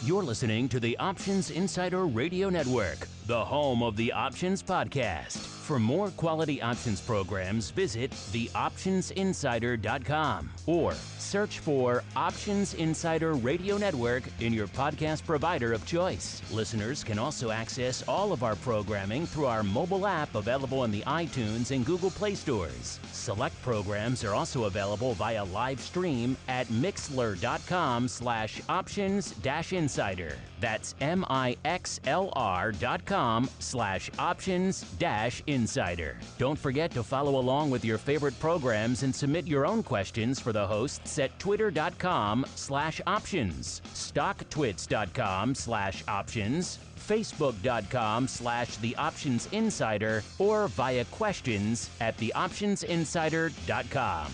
You're listening to the Options Insider Radio Network, the home of the Options Podcast. For more quality options programs, visit theoptionsinsider.com or search for Options Insider Radio Network in your podcast provider of choice. Listeners can also access all of our programming through our mobile app available in the iTunes and Google Play stores. Select programs are also available via live stream at mixlr.com/options-insider. That's mixlr.com/options-insider. Don't forget to follow along with your favorite programs and submit your own questions for the hosts at twitter.com/options, stocktwits.com/options, facebook.com/theoptionsinsider, or via questions at theoptionsinsider.com.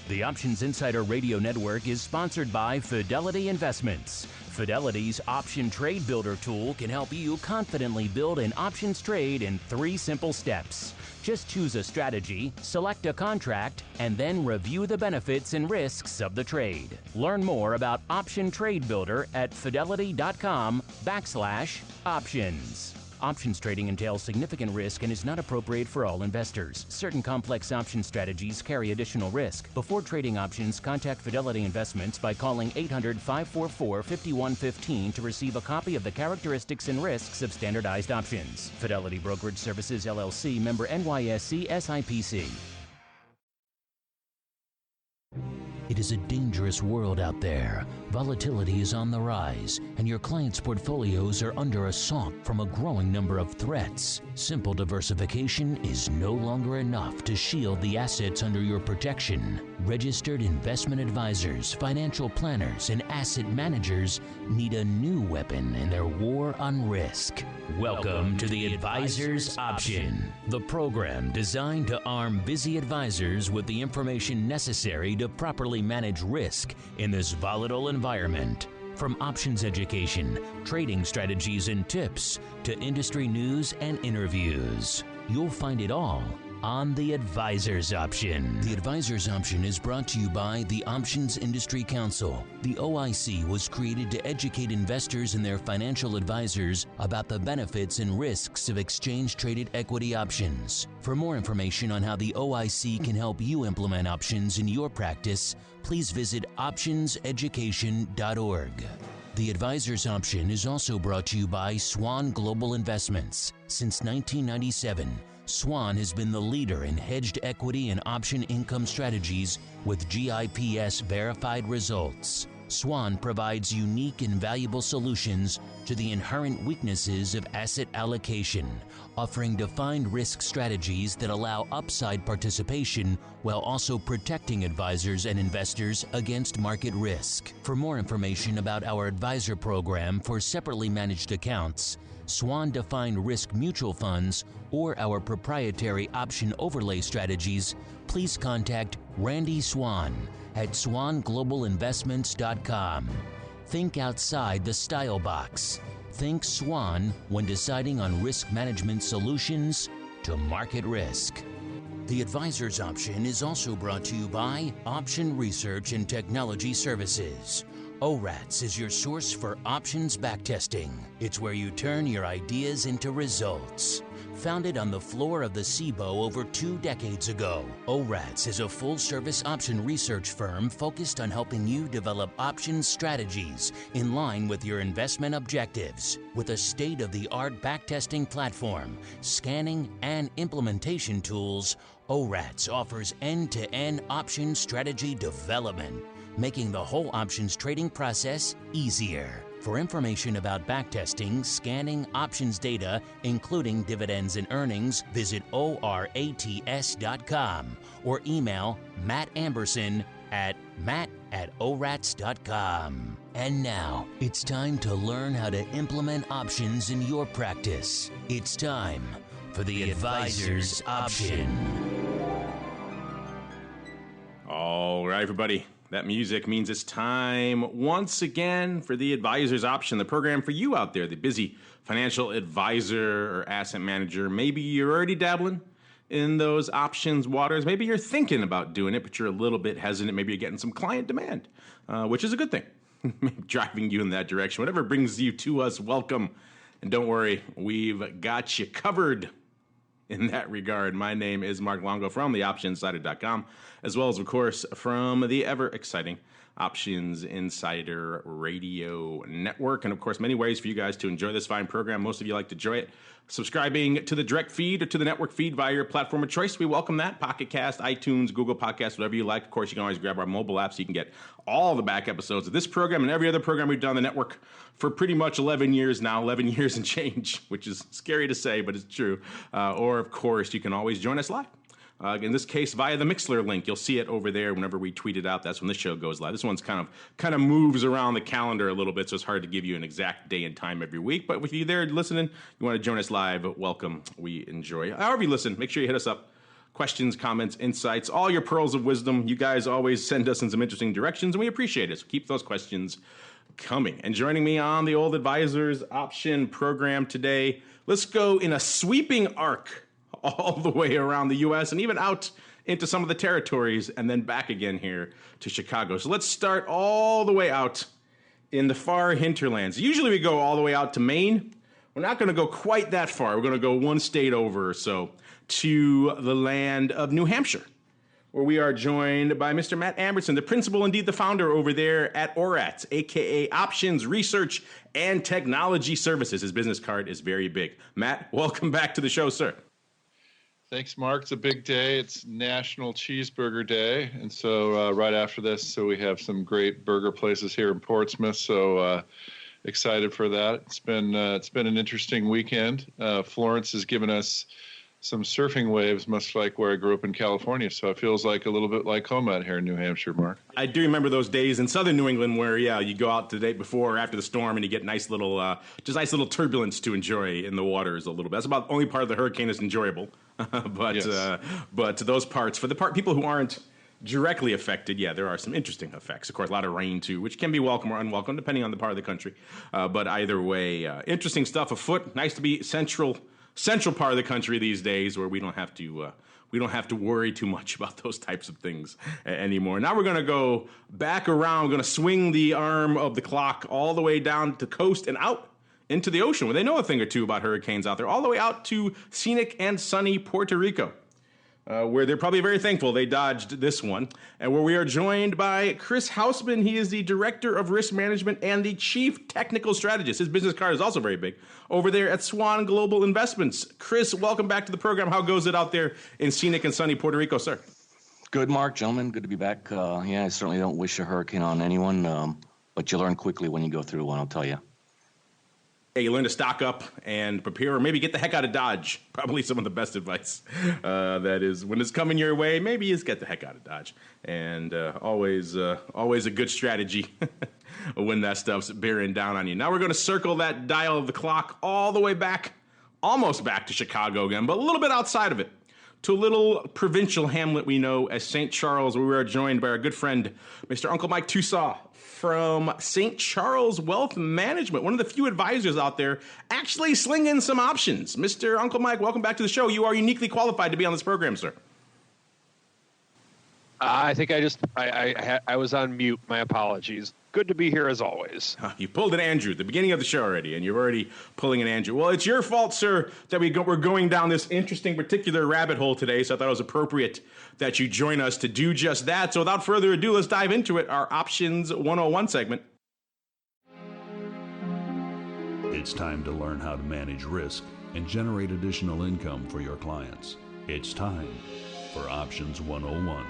The Options Insider Radio Network is sponsored by Fidelity Investments. Fidelity's Option Trade Builder tool can help you confidently build an options trade in 3 simple steps. Just choose a strategy, select a contract, and then review the benefits and risks of the trade. Learn more about Option Trade Builder at fidelity.com/options. Options trading entails significant risk and is not appropriate for all investors. Certain complex option strategies carry additional risk. Before trading options, contact Fidelity Investments by calling 800-544-5115 to receive a copy of the characteristics and risks of standardized options. Fidelity Brokerage Services, LLC, member NYSE SIPC. It is a dangerous world out there. Volatility is on the rise, and your clients' portfolios are under assault from a growing number of threats. Simple diversification is no longer enough to shield the assets under your protection. Registered investment advisors, financial planners, and asset managers need a new weapon in their war on risk. Welcome to the Advisor's Option, the program designed to arm busy advisors with the information necessary to properly manage risk in this volatile environment. From options education, trading strategies and tips, to industry news and interviews, you'll find it all on The Advisor's Option. The Advisor's Option is brought to you by the Options Industry Council. The OIC was created to educate investors and their financial advisors about the benefits and risks of exchange-traded equity options. For more information on how the OIC can help you implement options in your practice, please visit optionseducation.org. The Advisor's Option is also brought to you by Swan Global Investments. Since 1997, Swan has been the leader in hedged equity and option income strategies with GIPS verified results. Swan provides unique and valuable solutions to the inherent weaknesses of asset allocation, offering defined risk strategies that allow upside participation while also protecting advisors and investors against market risk. For more information about our advisor program for separately managed accounts, Swan Defined Risk Mutual Funds, or our proprietary option overlay strategies, please contact Randy Swan at swanglobalinvestments.com. Think outside the style box. Think Swan when deciding on risk management solutions to market risk. The Advisor's Option is also brought to you by Option Research and Technology Services. ORATS is your source for options backtesting. It's where you turn your ideas into results. Founded on the floor of the SIBO over 2 decades ago, ORATS is a full-service option research firm focused on helping you develop options strategies in line with your investment objectives. With a state-of-the-art backtesting platform, scanning, and implementation tools, ORATS offers end-to-end option strategy development, making the whole options trading process easier. For information about backtesting, scanning options data, including dividends and earnings, visit orats.com or email Matt Amberson at matt@orats.com. And now, it's time to learn how to implement options in your practice. It's time for the Advisor's Option. All right, everybody. That music means it's time once again for the Advisor's Option, the program for you out there, the busy financial advisor or asset manager. Maybe you're already dabbling in those options waters. Maybe you're thinking about doing it, but you're a little bit hesitant. Maybe you're getting some client demand, which is a good thing. driving you in that direction. Whatever brings you to us, welcome. And don't worry, we've got you covered in that regard. My name is Mark Longo from theoptionsinsider.com, as well as, of course, from the ever-exciting Options Insider Radio Network. And, of course, many ways for you guys to enjoy this fine program. Most of you like to enjoy it subscribing to the direct feed or to the network feed via your platform of choice. We welcome that. Pocket Cast, iTunes, Google Podcasts, whatever you like. Of course, you can always grab our mobile app so you can get all the back episodes of this program and every other program we've done on the network for pretty much 11 years now, 11 years and change, which is scary to say, but it's true. Or, of course, you can always join us live. In this case, via the Mixler link. You'll see it over there whenever we tweet it out. That's when this show goes live. This one's kind of moves around the calendar a little bit, so it's hard to give you an exact day and time every week. But if you're there listening, you want to join us live, welcome. We enjoy. However you listen, make sure you hit us up. Questions, comments, insights, all your pearls of wisdom. You guys always send us in some interesting directions, and we appreciate it. So keep those questions coming. And joining me on the Old Advisors Option program today, let's go in a sweeping arc all the way around the U.S. and even out into some of the territories and then back again here to Chicago. So let's start all the way out in the far hinterlands. Usually we go all the way out to Maine. We're not going to go quite that far. We're going to go one state over or so to the land of New Hampshire, where we are joined by Mr. Matt Amberson, the principal, indeed the founder over there at ORAT, a.k.a. Options Research and Technology Services. His business card is very big. Matt, welcome back to the show, sir. Thanks, Mark. It's a big day. It's National Cheeseburger Day. And so right after this, so we have some great burger places here in Portsmouth. So excited for that. It's been an interesting weekend. Florence has given us some surfing waves, much like where I grew up in California. So it feels like a little bit like home out here in New Hampshire, Mark. I do remember those days in southern New England where, you go out the day before or after the storm and you get nice little turbulence to enjoy in the waters a little bit. That's about the only part of the hurricane that's enjoyable. But those parts, for the people who aren't directly affected, there are some interesting effects. Of course, a lot of rain too, which can be welcome or unwelcome depending on the part of the country. But either way, interesting stuff afoot. Nice to be central part of the country these days, where we don't have to worry too much about those types of things anymore. Now we're going to go back around. We're going to swing the arm of the clock all the way down to the coast and out into the ocean, where they know a thing or two about hurricanes out there, all the way out to scenic and sunny Puerto Rico, where they're probably very thankful they dodged this one, and where we are joined by Chris Hausman. He is the Director of Risk Management and the Chief Technical Strategist. His business card is also very big over there at Swan Global Investments. Chris, welcome back to the program. How goes it out there in scenic and sunny Puerto Rico, sir? Good, Mark, gentlemen. Good to be back. I certainly don't wish a hurricane on anyone, but you learn quickly when you go through one, I'll tell you. Yeah, you learn to stock up and prepare, or maybe get the heck out of Dodge. Probably some of the best advice. That is, when it's coming your way, maybe just get the heck out of Dodge. And always a good strategy when that stuff's bearing down on you. Now we're going to circle that dial of the clock all the way back, almost back to Chicago again, but a little bit outside of it, to a little provincial hamlet we know as St. Charles, where we are joined by our good friend, Mr. Uncle Mike Tusaw from St. Charles Wealth Management, one of the few advisors out there actually slinging some options. Mr. Uncle Mike, welcome back to the show. You are uniquely qualified to be on this program, sir. I think I was on mute. My apologies. Good to be here as always. You pulled an Andrew at the beginning of the show already, and you're already pulling an Andrew. Well, it's your fault, sir, that we're going down this interesting particular rabbit hole today, so I thought it was appropriate that you join us to do just that. So without further ado, let's dive into it, our Options 101 segment. It's time to learn how to manage risk and generate additional income for your clients. It's time for Options 101.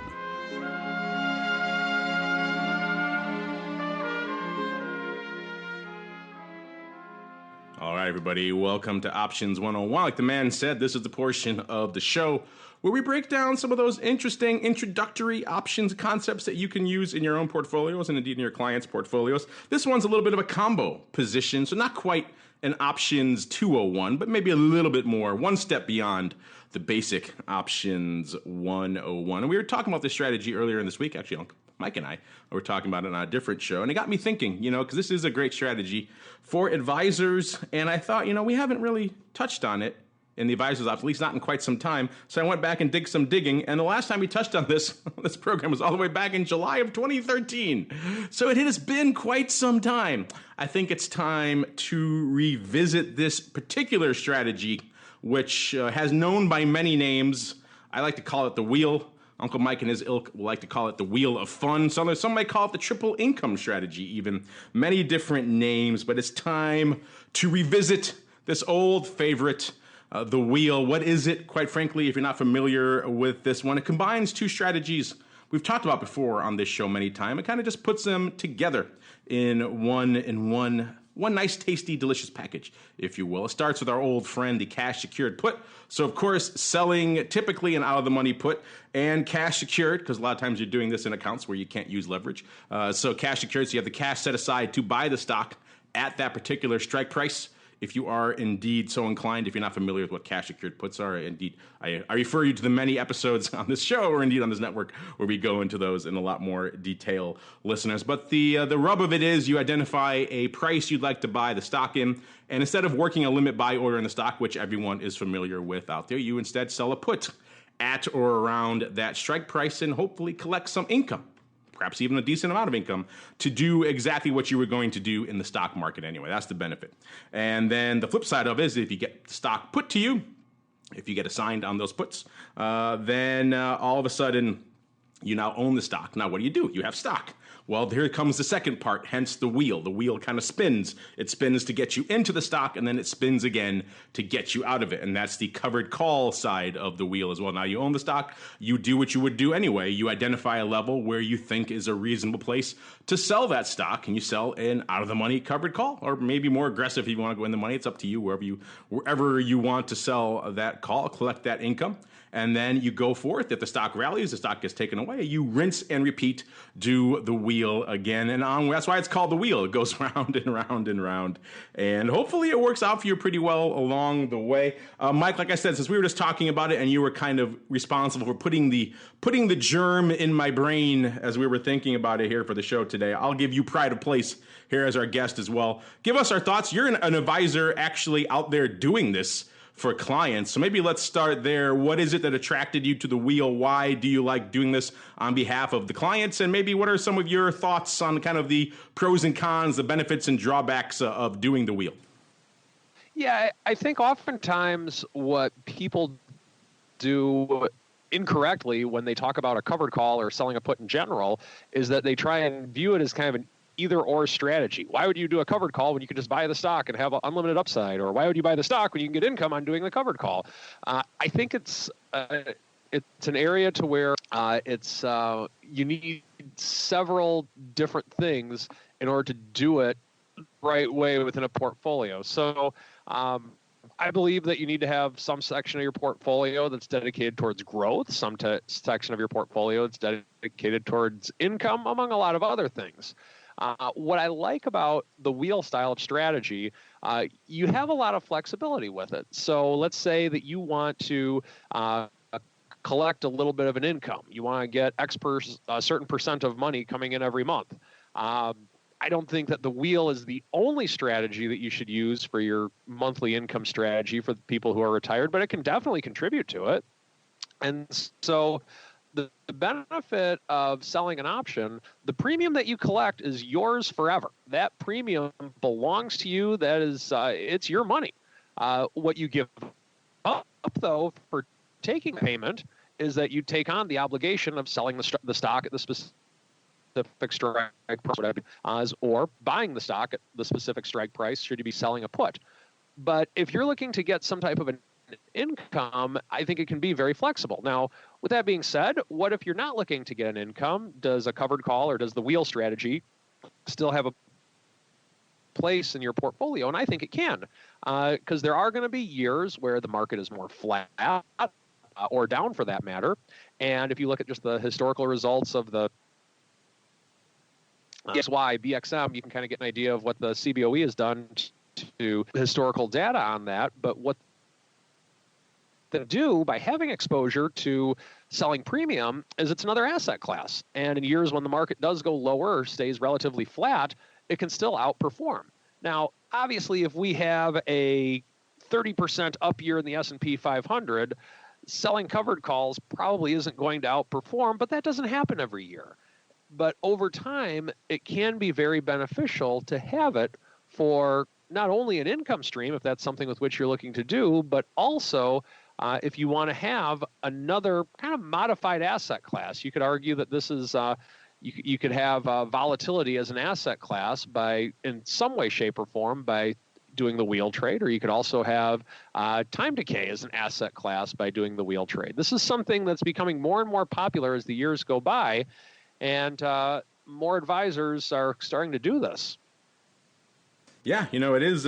All right, everybody, welcome to Options 101. Like the man said, this is the portion of the show where we break down some of those interesting introductory options concepts that you can use in your own portfolios and indeed in your clients' portfolios. This one's a little bit of a combo position, so not quite an Options 201, but maybe a little bit more, one step beyond the basic Options 101. And we were talking about this strategy earlier in this week, actually, Mike and I were talking about it on a different show, and it got me thinking, because this is a great strategy for advisors, and I thought, we haven't really touched on it in the advisor's office, at least not in quite some time. So I went back and did some digging, and the last time we touched on this this program was all the way back in July of 2013. So it has been quite some time. I think it's time to revisit this particular strategy, which has known by many names. I like to call it the wheel. Uncle Mike and his ilk will like to call it the wheel of fun. Some might call it the triple income strategy, even. Many different names, but it's time to revisit this old favorite, the wheel. What is it? Quite frankly, if you're not familiar with this one, it combines two strategies we've talked about before on this show many times. It kind of just puts them together in one nice, tasty, delicious package, if you will. It starts with our old friend, the cash secured put. So, of course, selling typically an out-of-the-money put and cash secured, because a lot of times you're doing this in accounts where you can't use leverage. So cash secured, so you have the cash set aside to buy the stock at that particular strike price. If you are indeed so inclined, if you're not familiar with what cash secured puts are, indeed, I refer you to the many episodes on this show or indeed on this network where we go into those in a lot more detail, listeners. But the rub of it is you identify a price you'd like to buy the stock in, and instead of working a limit buy order in the stock, which everyone is familiar with out there, you instead sell a put at or around that strike price and hopefully collect some income, perhaps even a decent amount of income, to do exactly what you were going to do in the stock market anyway. That's the benefit. And then the flip side of it is if you get the stock put to you, if you get assigned on those puts, then all of a sudden you now own the stock. Now, what do? You have stock. Well, here comes the second part, hence the wheel. The wheel kind of spins. It spins to get you into the stock, and then it spins again to get you out of it. And that's the covered call side of the wheel as well. Now, you own the stock. You do what you would do anyway. You identify a level where you think is a reasonable place to sell that stock, and you sell an out-of-the-money covered call, or maybe more aggressive if you want to go in the money. It's up to you, wherever you want to sell that call, collect that income. And then you go forth. If the stock rallies, the stock gets taken away. You rinse and repeat, do the wheel again and on. That's why it's called the wheel. It goes round and round and round. And hopefully it works out for you pretty well along the way. Mike, like I said, since we were just talking about it and you were kind of responsible for putting the germ in my brain as we were thinking about it here for the show today, I'll give you pride of place here as our guest as well. Give us our thoughts. You're an advisor actually out there doing this for clients. So maybe let's start there. What is it that attracted you to the wheel? Why do you like doing this on behalf of the clients? And maybe what are some of your thoughts on kind of the pros and cons, the benefits and drawbacks of doing the wheel? Yeah, I think oftentimes what people do incorrectly when they talk about a covered call or selling a put in general is that they try and view it as kind of an either-or strategy. Why would you do a covered call when you can just buy the stock and have an unlimited upside? Or why would you buy the stock when you can get income on doing the covered call? I think it's an area to where you need several different things in order to do it the right way within a portfolio. So I believe that you need to have some section of your portfolio that's dedicated towards growth, some section of your portfolio that's dedicated towards income, among a lot of other things. What I like about the wheel style of strategy, you have a lot of flexibility with it. So let's say that you want to collect a little bit of an income. You want to get a certain percent of money coming in every month. I don't think that the wheel is the only strategy that you should use for your monthly income strategy for the people who are retired, but it can definitely contribute to it. And so the benefit of selling an option, the premium that you collect is yours forever. That premium belongs to you. That is, it's your money. What you give up, though, for taking payment is that you take on the obligation of selling the stock at the specific strike price, or buying the stock at the specific strike price should you be selling a put. But if you're looking to get some type of an income, I think it can be very flexible. Now, with that being said, what if you're not looking to get an income? Does a covered call or does the wheel strategy still have a place in your portfolio? And I think it can, because there are going to be years where the market is more flat or down for that matter. And if you look at just the historical results of the XY, BXM, you can kind of get an idea of what the CBOE has done to historical data on that. But what they do by having exposure to selling premium is it's another asset class. And in years when the market does go lower or stays relatively flat, it can still outperform. Now, obviously, if we have a 30% up year in the S&P 500, selling covered calls probably isn't going to outperform, but that doesn't happen every year. But over time, it can be very beneficial to have it for not only an income stream, if that's something with which you're looking to do, but also if you want to have another kind of modified asset class. You could argue that this is, you could have volatility as an asset class by, in some way, shape, or form, by doing the wheel trade, or you could also have time decay as an asset class by doing the wheel trade. This is something that's becoming more and more popular as the years go by, and more advisors are starting to do this. Yeah, it is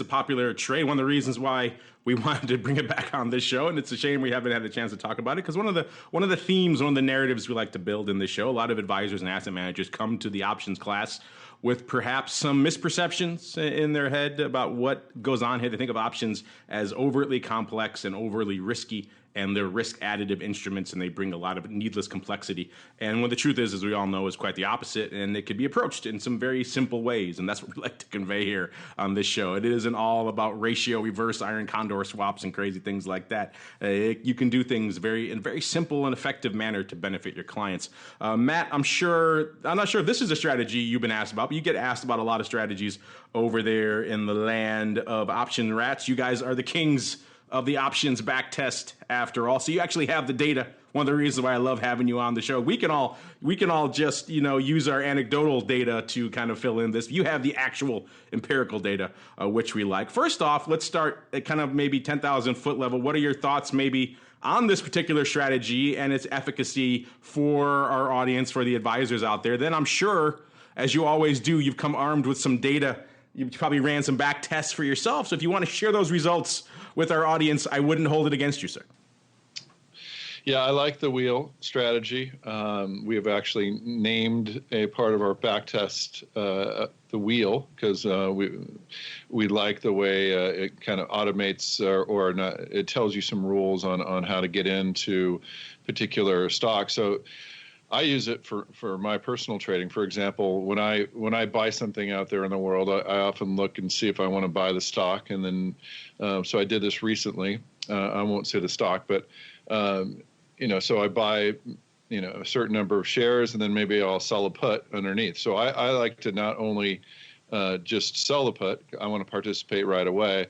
a popular trade. One of the reasons why we wanted to bring it back on this show, and it's a shame we haven't had the chance to talk about it, because one of the themes, one of the narratives we like to build in this show, a lot of advisors and asset managers come to the options class with perhaps some misperceptions in their head about what goes on here. They think of options as overtly complex and overly risky, and they're risk additive instruments, and they bring a lot of needless complexity. And what the truth is, as we all know, is quite the opposite, and it can be approached in some very simple ways, and that's what we like to convey here on this show. It isn't all about ratio, reverse iron condor swaps, and crazy things like that. You can do things in a very simple and effective manner to benefit your clients. Matt, I'm not sure if this is a strategy you've been asked about, but you get asked about a lot of strategies over there in the land of option rats. You guys are the kings of the options back test, after all. So you actually have the data. One of the reasons why I love having you on the show. We can all just use our anecdotal data to kind of fill in this. You have the actual empirical data, which we like. First off, let's start at kind of maybe 10,000 foot level. What are your thoughts maybe on this particular strategy and its efficacy for our audience, for the advisors out there? Then I'm sure, as you always do, you've come armed with some data. You probably ran some back tests for yourself. So if you want to share those results with our audience, I wouldn't hold it against you, sir. Yeah, I like the wheel strategy. We have actually named a part of our back test the wheel, because we like the way it kind of automates or not, it tells you some rules on how to get into particular stocks. So I use it for my personal trading. For example, when I buy something out there in the world, I often look and see if I want to buy the stock. And then, so I did this recently. I won't say the stock, but, so I buy, a certain number of shares, and then maybe I'll sell a put underneath. So I like to not only just sell the put, I want to participate right away.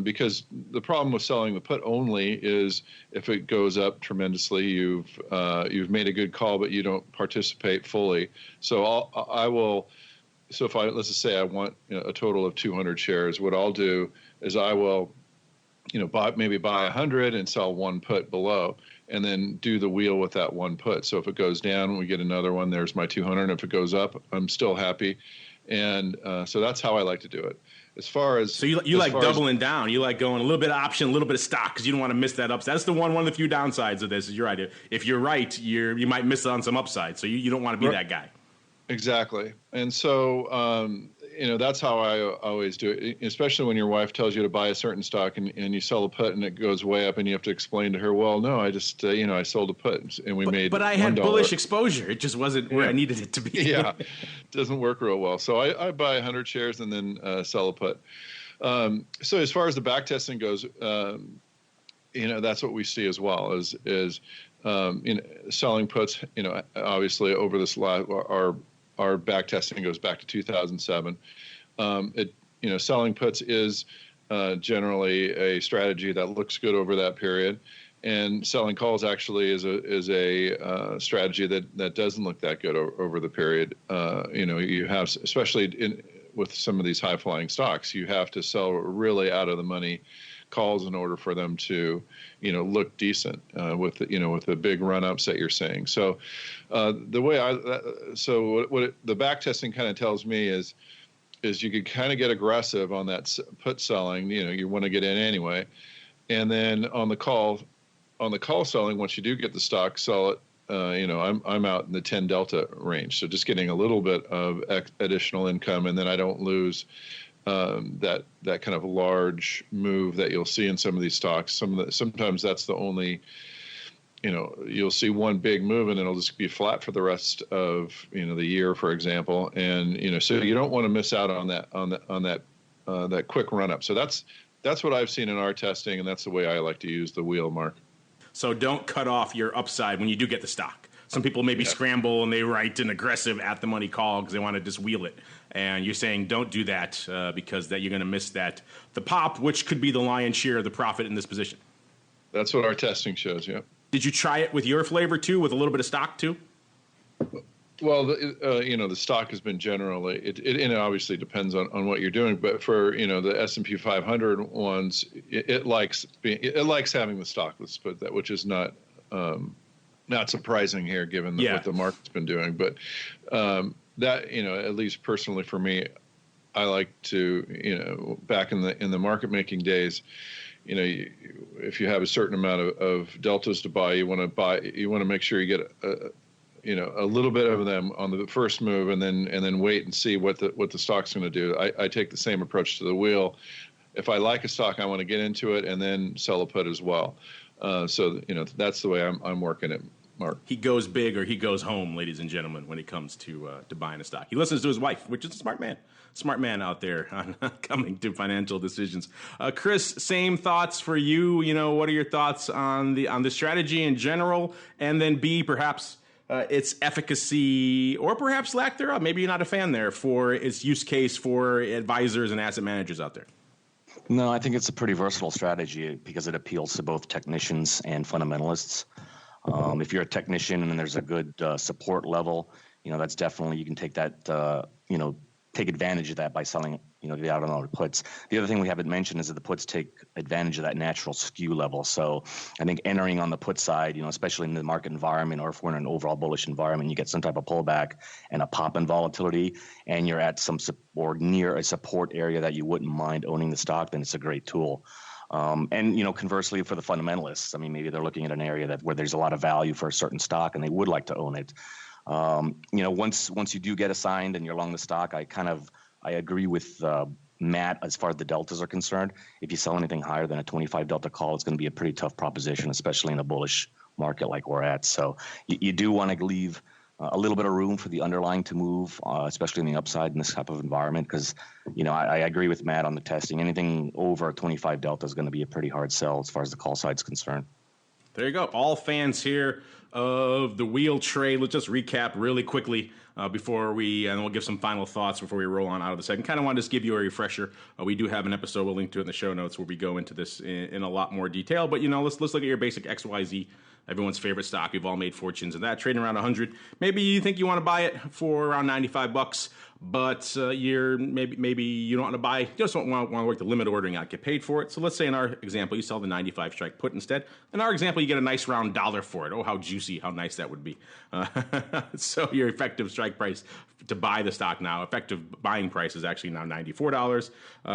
Because the problem with selling the put only is if it goes up tremendously, you've made a good call, but you don't participate fully. So I will. So if let's just say I want a total of 200 shares, what I'll do is I will, buy 100 and sell one put below, and then do the wheel with that one put. So if it goes down, we get another one. There's my 200. And if it goes up, I'm still happy. And so that's how I like to do it. As far as you like doubling down, you like going a little bit of option, a little bit of stock, because you don't want to miss that upside. That's one of the few downsides of this. Is you're right. If you're right, you might miss on some upside. So you don't want to be that guy. Exactly. And so that's how I always do it, especially when your wife tells you to buy a certain stock and you sell a put and it goes way up, and you have to explain to her, well, no, I just I sold a put and we made. But I had bullish exposure. It just wasn't where I needed it to be. Yeah, it doesn't work real well. So I buy 100 shares and then sell a put. So as far as the back testing goes, that's what we see as well is selling puts. Obviously over this our back testing goes back to 2007. Selling puts is generally a strategy that looks good over that period, and selling calls actually is a strategy that doesn't look that good over the period. You have, especially with some of these high flying stocks, you have to sell really out of the money calls in order for them to, look decent with the big run ups that you're seeing. So the way the back testing kind of tells me is you could kind of get aggressive on that put selling. You want to get in anyway, and then on the call selling, once you do get the stock, sell it. I'm out in the 10 delta range, so just getting a little bit of additional income, and then I don't lose that kind of large move that you'll see in some of these stocks. Sometimes that's the only, you'll see one big move and it'll just be flat for the rest of the year, for example. And so you don't want to miss out on that that quick run up. So that's what I've seen in our testing, and that's the way I like to use the wheel, Mark. So don't cut off your upside when you do get the stock. Some people maybe scramble and they write an aggressive at the money call because they want to just wheel it. And you're saying don't do that because that you're going to miss the pop, which could be the lion's share of the profit in this position. That's what our testing shows, yeah. Did you try it with your flavor too, with a little bit of stock too? Well, the stock has been generally, it obviously depends on what you're doing, but for, the S&P 500 ones, it likes having the stock, let's put that, which is not surprising here given what the market's been doing. But that, at least personally for me, I like to, back in the market making days, if you have a certain amount of deltas to buy, you want to make sure you get a little bit of them on the first move, and then wait and see what the stock's going to do. I take the same approach to the wheel. If I like a stock, I want to get into it and then sell a put as well. So that's the way I'm working it, Mark. He goes big or he goes home, ladies and gentlemen, when it comes to buying a stock. He listens to his wife, which is a smart man. Smart man out there on coming to financial decisions. Chris, same thoughts for you. What are your thoughts on the strategy in general, and then B, perhaps its efficacy or perhaps lack thereof? Maybe you're not a fan there for its use case for advisors and asset managers out there. No, I think it's a pretty versatile strategy because it appeals to both technicians and fundamentalists. If you're a technician and there's a good support level, that's definitely, you can take that, take advantage of that by selling, the out and out puts. The other thing we haven't mentioned is that the puts take advantage of that natural skew level. So I think entering on the put side, especially in the market environment, or if we're in an overall bullish environment, you get some type of pullback and a pop in volatility, and you're at some or near a support area that you wouldn't mind owning the stock, then it's a great tool. And conversely, for the fundamentalists, maybe they're looking at an area where there's a lot of value for a certain stock and they would like to own it. Once you do get assigned and you're long the stock, I agree with Matt as far as the deltas are concerned. If you sell anything higher than a 25 delta call, it's going to be a pretty tough proposition, especially in a bullish market like we're at. So you do want to leave a little bit of room for the underlying to move, especially in the upside in this type of environment, because, I agree with Matt on the testing. Anything over a 25 delta is going to be a pretty hard sell as far as the call side is concerned. There you go. All fans here of the wheel trade. Let's just recap really quickly before and we'll give some final thoughts before we roll on out of the segment. Kind of want to just give you a refresher. We do have an episode, we'll link to it in the show notes, where we go into this in a lot more detail. But, let's look at your basic XYZ, everyone's favorite stock. We've all made fortunes in that, trading around 100. Maybe you think you want to buy it for around $95, but maybe you don't want to buy, you just don't want to work the limit ordering out, get paid for it. So let's say in our example, you sell the 95 strike put instead. In our example, you get a nice round $1 for it. Oh, how juicy, how nice that would be. So your effective strike price to buy the stock now, effective buying price is actually now $94.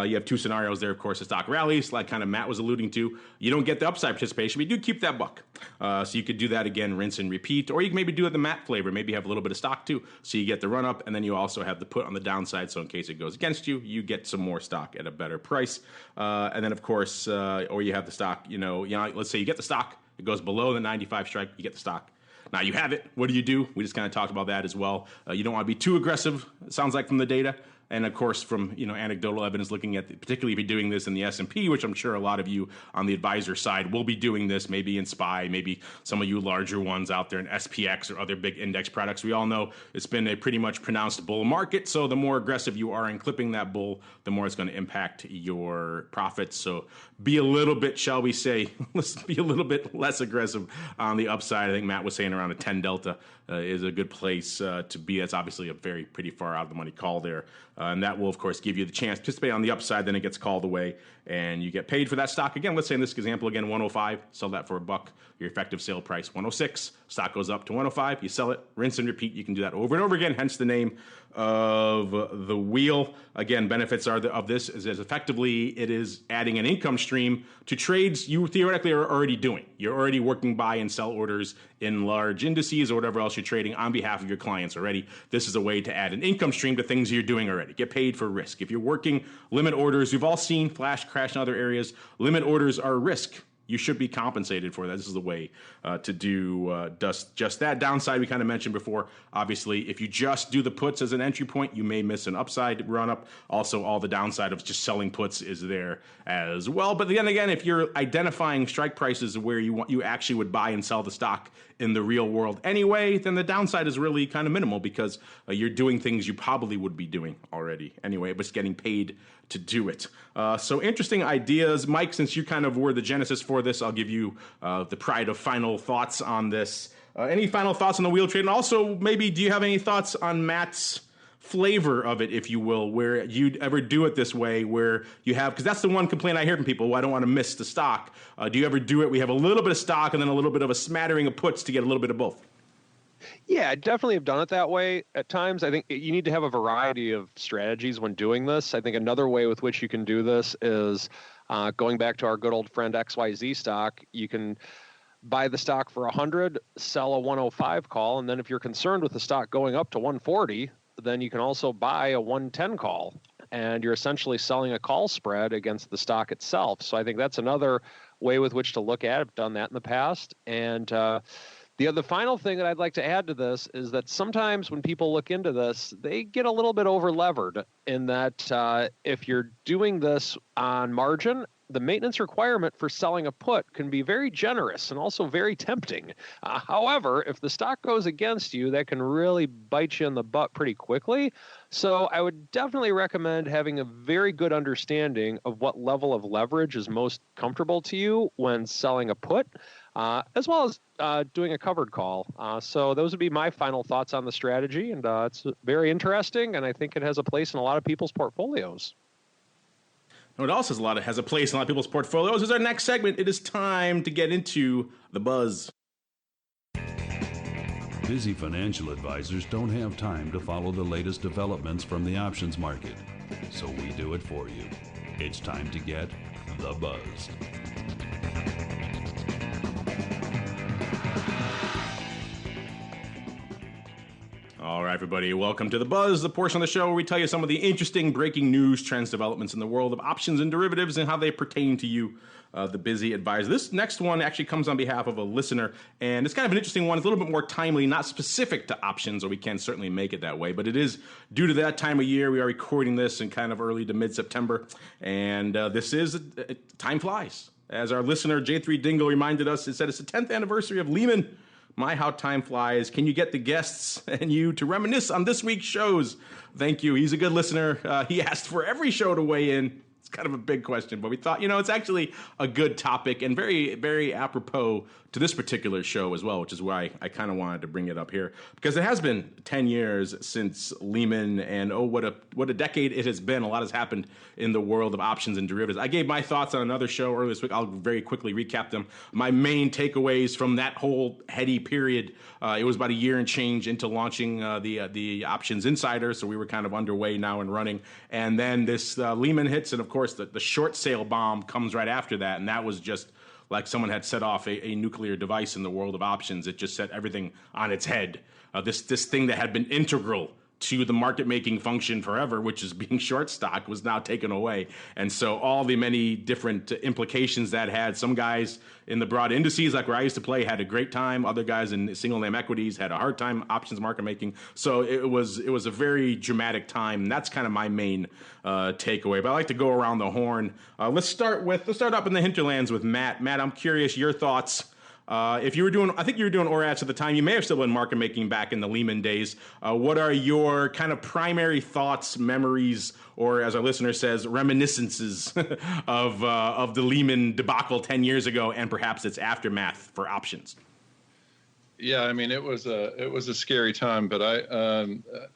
You have two scenarios there. Of course, the stock rallies, like kind of Matt was alluding to. You don't get the upside participation, but you do keep that buck. So you could do that again, rinse and repeat, or you can maybe do it the Matt flavor. Maybe have a little bit of stock too. So you get the run up, and then you also have the put on the downside. So in case it goes against you, you get some more stock at a better price. And then of course, or you have the stock, let's say you get the stock, it goes below the 95 strike, you get the stock. Now you have it. What do? We just kind of talked about that as well. You don't want to be too aggressive, it sounds like, from the data. And of course, from anecdotal evidence, looking at particularly if you're doing this in the S&P, which I'm sure a lot of you on the advisor side will be doing this, maybe in SPY, maybe some of you larger ones out there in SPX or other big index products. We all know it's been a pretty much pronounced bull market. So the more aggressive you are in clipping that bull, the more it's going to impact your profits. So be a little bit, shall we say, let's be a little bit less aggressive on the upside. I think Matt was saying around a 10 delta is a good place to be. That's obviously a pretty far out of the money call there. And that will, of course, give you the chance to participate on the upside. Then it gets called away, and you get paid for that stock. Again, let's say in this example, again, 105, sell that for $1. Your effective sale price, 106. Stock goes up to 105. You sell it, rinse and repeat. You can do that over and over again, hence the name of the wheel. Again, benefits of this is effectively it is adding an income stream to trades you theoretically are already doing. You're already working buy and sell orders in large indices or whatever else you're trading on behalf of your clients already. This is a way to add an income stream to things you're doing already. Get paid for risk. If you're working limit orders, we've all seen flash crash in other areas. Limit orders are risk. you should be compensated for that. This is the way to do just that. Downside, we kind of mentioned before. Obviously, if you just do the puts as an entry point, you may miss an upside run up. Also, all the downside of just selling puts is there as well. But then again, if you're identifying strike prices where you actually would buy and sell the stock in the real world anyway, then the downside is really kind of minimal because you're doing things you probably would be doing already anyway, but it's getting paid to do it. So interesting ideas. Mike, since you kind of were the genesis for this, I'll give you the pride of final thoughts on this. Any final thoughts on the wheel trade? And also, maybe, do you have any thoughts on Matt's flavor of it, if you will, where you'd ever do it this way, where you have, because that's the one complaint I hear from people, well, I don't want to miss the stock. Do you ever do it? We have a little bit of stock and then a little bit of a smattering of puts to get a little bit of both. Yeah, I definitely have done it that way at times. I think you need to have a variety of strategies when doing this. I think another way with which you can do this is going back to our good old friend XYZ stock. You can buy the stock for 100, sell a 105 call, and then if you're concerned with the stock going up to 140, then you can also buy a 110 call, and you're essentially selling a call spread against the stock itself. So I think that's another way with which to look at it. I've done that in the past. And the final thing that I'd like to add to this is that sometimes when people look into this, they get a little bit over-levered in that if you're doing this on margin, the maintenance requirement for selling a put can be very generous and also very tempting. However, if the stock goes against you, that can really bite you in the butt pretty quickly. So I would definitely recommend having a very good understanding of what level of leverage is most comfortable to you when selling a put, as well as doing a covered call. So those would be my final thoughts on the strategy, and it's very interesting, and I think it has a place in a lot of people's portfolios. What else has a place in a lot of people's portfolios is our next segment. It is time to get into the buzz. Busy financial advisors don't have time to follow the latest developments from the options market, so we do it for you. It's time to get the buzz. All right, everybody, welcome to The Buzz, the portion of the show where we tell you some of the interesting breaking news, trends, developments in the world of options and derivatives and how they pertain to you, the busy advisor. This next one actually comes on behalf of a listener, and it's kind of an interesting one. It's a little bit more timely, not specific to options, or we can certainly make it that way, but it is due to that time of year. We are recording this in kind of early to mid-September, and this is, time flies. As our listener, J3 Dingle, reminded us, it said it's the 10th anniversary of Lehman. My, how time flies. Can you get the guests and you to reminisce on this week's shows? Thank you. He's a good listener. He asked for every show to weigh in. It's kind of a big question, but we thought, it's actually a good topic and very, very apropos to this particular show as well, which is why I kind of wanted to bring it up here, because it has been 10 years since Lehman, and what a decade it has been. A lot has happened in the world of options and derivatives. I gave my thoughts on another show earlier this week. I'll very quickly recap them. My main takeaways from that whole heady period, it was about a year and change into launching the Options Insider, so we were kind of underway now and running. And then this Lehman hits, and of course the short sale bomb comes right after that, and that was just like someone had set off a nuclear device in the world of options. It just set everything on its head. This thing that had been integral to the market-making function forever, which is being short stock, was now taken away. And so all the many different implications that had. Some guys in the broad indices, like where I used to play, had a great time. Other guys in single-name equities had a hard time options market-making. So it was a very dramatic time. And that's kind of my main takeaway. But I like to go around the horn. Let's start up in the hinterlands with Matt. Matt, I'm curious your thoughts. If you were doing, I think you were doing ORATs at the time. You may have still been market making back in the Lehman days. What are your kind of primary thoughts, memories, or as our listener says, reminiscences of the Lehman debacle 10 years ago, and perhaps its aftermath for options? Yeah, I mean, it was a scary time, but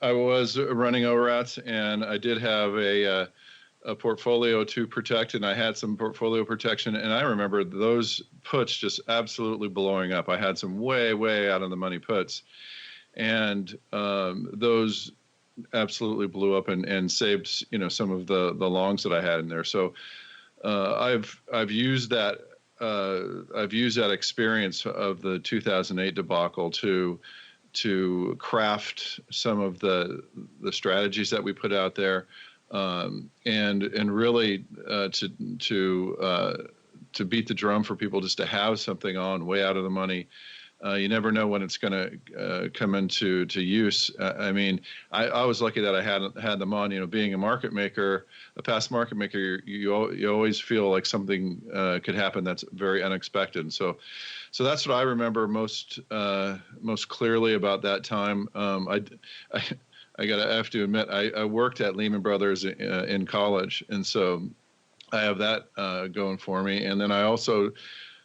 I was running ORATs, and I did have a portfolio to protect, and I had some portfolio protection, and I remember those puts just absolutely blowing up. I had some way out of the money puts, and those absolutely blew up and saved some of the longs that I had in there. So I've used that experience of the 2008 debacle to craft some of the strategies that we put out to beat the drum for people just to have something on way out of the money. You never know when it's going to come into use. I mean, I was lucky that I had them on. You know, being a market maker, a past market maker, you always feel like something could happen that's very unexpected. And so that's what I remember most clearly about that time. I have to admit, I worked at Lehman Brothers in college, and so I have that going for me. And then I also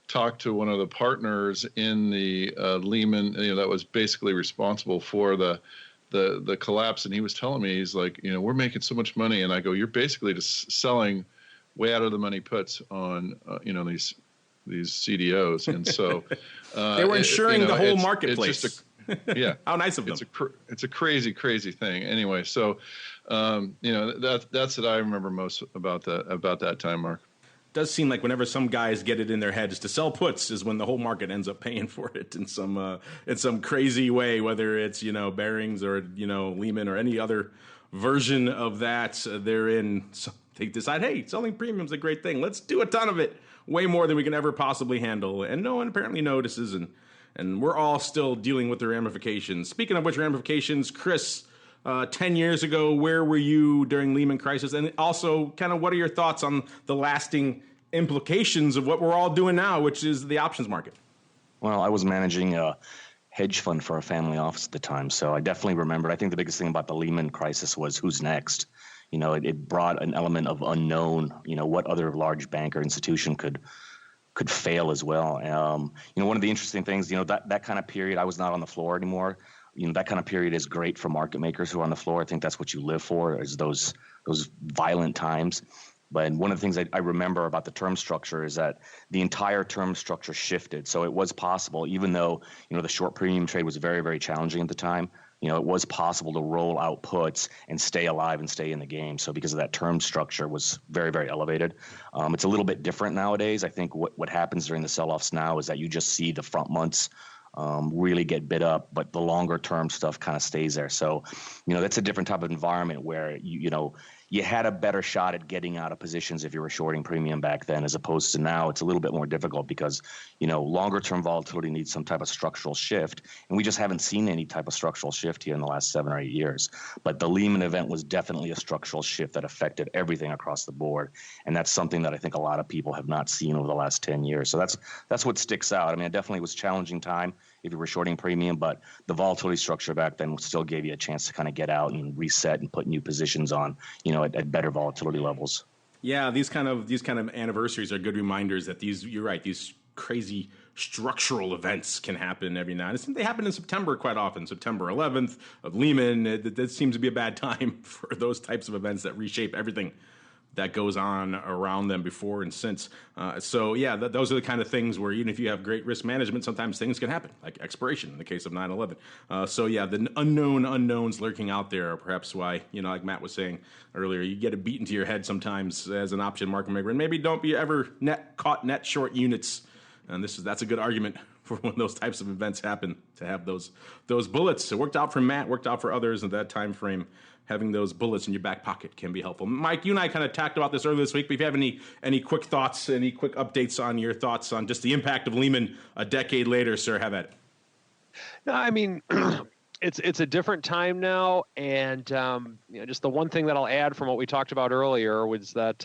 talked to one of the partners in the Lehman, that was basically responsible for the collapse, and he was telling me, he's like, we're making so much money, and I go, you're basically just selling way out of the money puts on these CDOs, and so they were insuring the whole marketplace. It's just yeah, how nice of them. It's a crazy thing. Anyway, so that's what I remember most about that time, Mark. Does seem like whenever some guys get it in their heads to sell puts is when the whole market ends up paying for it in some crazy way, whether it's Barings or Lehman or any other version of that. They decide, hey, selling premium's a great thing. Let's do a ton of it, way more than we can ever possibly handle, and no one apparently notices, and we're all still dealing with the ramifications. Speaking of which ramifications, Chris, 10 years ago, where were you during Lehman crisis? And also, kind of, what are your thoughts on the lasting implications of what we're all doing now, which is the options market? Well, I was managing a hedge fund for a family office at the time, so I definitely remember. I think the biggest thing about the Lehman crisis was who's next. It brought an element of unknown. What other large bank or institution could fail as well. One of the interesting things, that kind of period, I was not on the floor anymore. That kind of period is great for market makers who are on the floor. I think that's what you live for, is those violent times. But one of the things I remember about the term structure is that the entire term structure shifted. So it was possible, even though, the short premium trade was very, very challenging at the time, it was possible to roll out puts and stay alive and stay in the game. So because of that, term structure was very, very elevated. It's a little bit different nowadays. I think what happens during the sell-offs now is that you just see the front months really get bid up, but the longer term stuff kind of stays there. So, that's a different type of environment where you had a better shot at getting out of positions if you were shorting premium back then, as opposed to now. It's a little bit more difficult because, longer term volatility needs some type of structural shift. And we just haven't seen any type of structural shift here in the last 7 or 8 years. But the Lehman event was definitely a structural shift that affected everything across the board. And that's something that I think a lot of people have not seen over the last 10 years. So that's what sticks out. I mean, it definitely was a challenging time if you were shorting premium, but the volatility structure back then still gave you a chance to kind of get out and reset and put new positions on, at better volatility levels. Yeah, these kind of anniversaries are good reminders that you're right, these crazy structural events can happen every now and then. They happen in September quite often. September 11th of Lehman, that seems to be a bad time for those types of events that reshape everything that goes on around them before and since. Those are the kind of things where even if you have great risk management, sometimes things can happen, like expiration in the case of 9/11. The unknown unknowns lurking out there are perhaps why, like Matt was saying earlier, you get it beat into your head sometimes as an option market maker, and maybe don't be ever caught net short units. And that's a good argument for when those types of events happen, to have those bullets. It worked out for Matt, worked out for others in that time frame. Having those bullets in your back pocket can be helpful. Mike, you and I kind of talked about this earlier this week, but if you have any quick thoughts, any quick updates on your thoughts on just the impact of Lehman a decade later, sir, have at it. No, I mean, it's a different time now, and just the one thing that I'll add from what we talked about earlier was that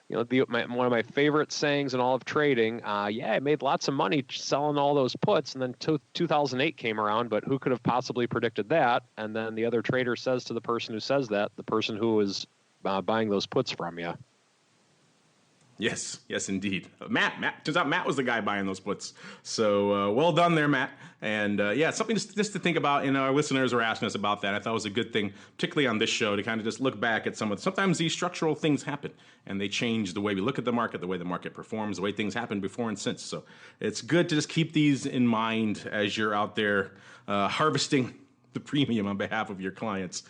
one of my favorite sayings in all of trading. I made lots of money selling all those puts, and then 2008 came around, but who could have possibly predicted that? And then the other trader says to the person who says that, the person who is buying those puts from you. Yes, indeed. Matt, turns out Matt was the guy buying those puts. So well done there, Matt. And something just to think about, and our listeners are asking us about that. I thought it was a good thing, particularly on this show, to kind of just look back at sometimes these structural things happen, and they change the way we look at the market, the way the market performs, the way things happen before and since. So it's good to just keep these in mind as you're out there harvesting the premium on behalf of your clients.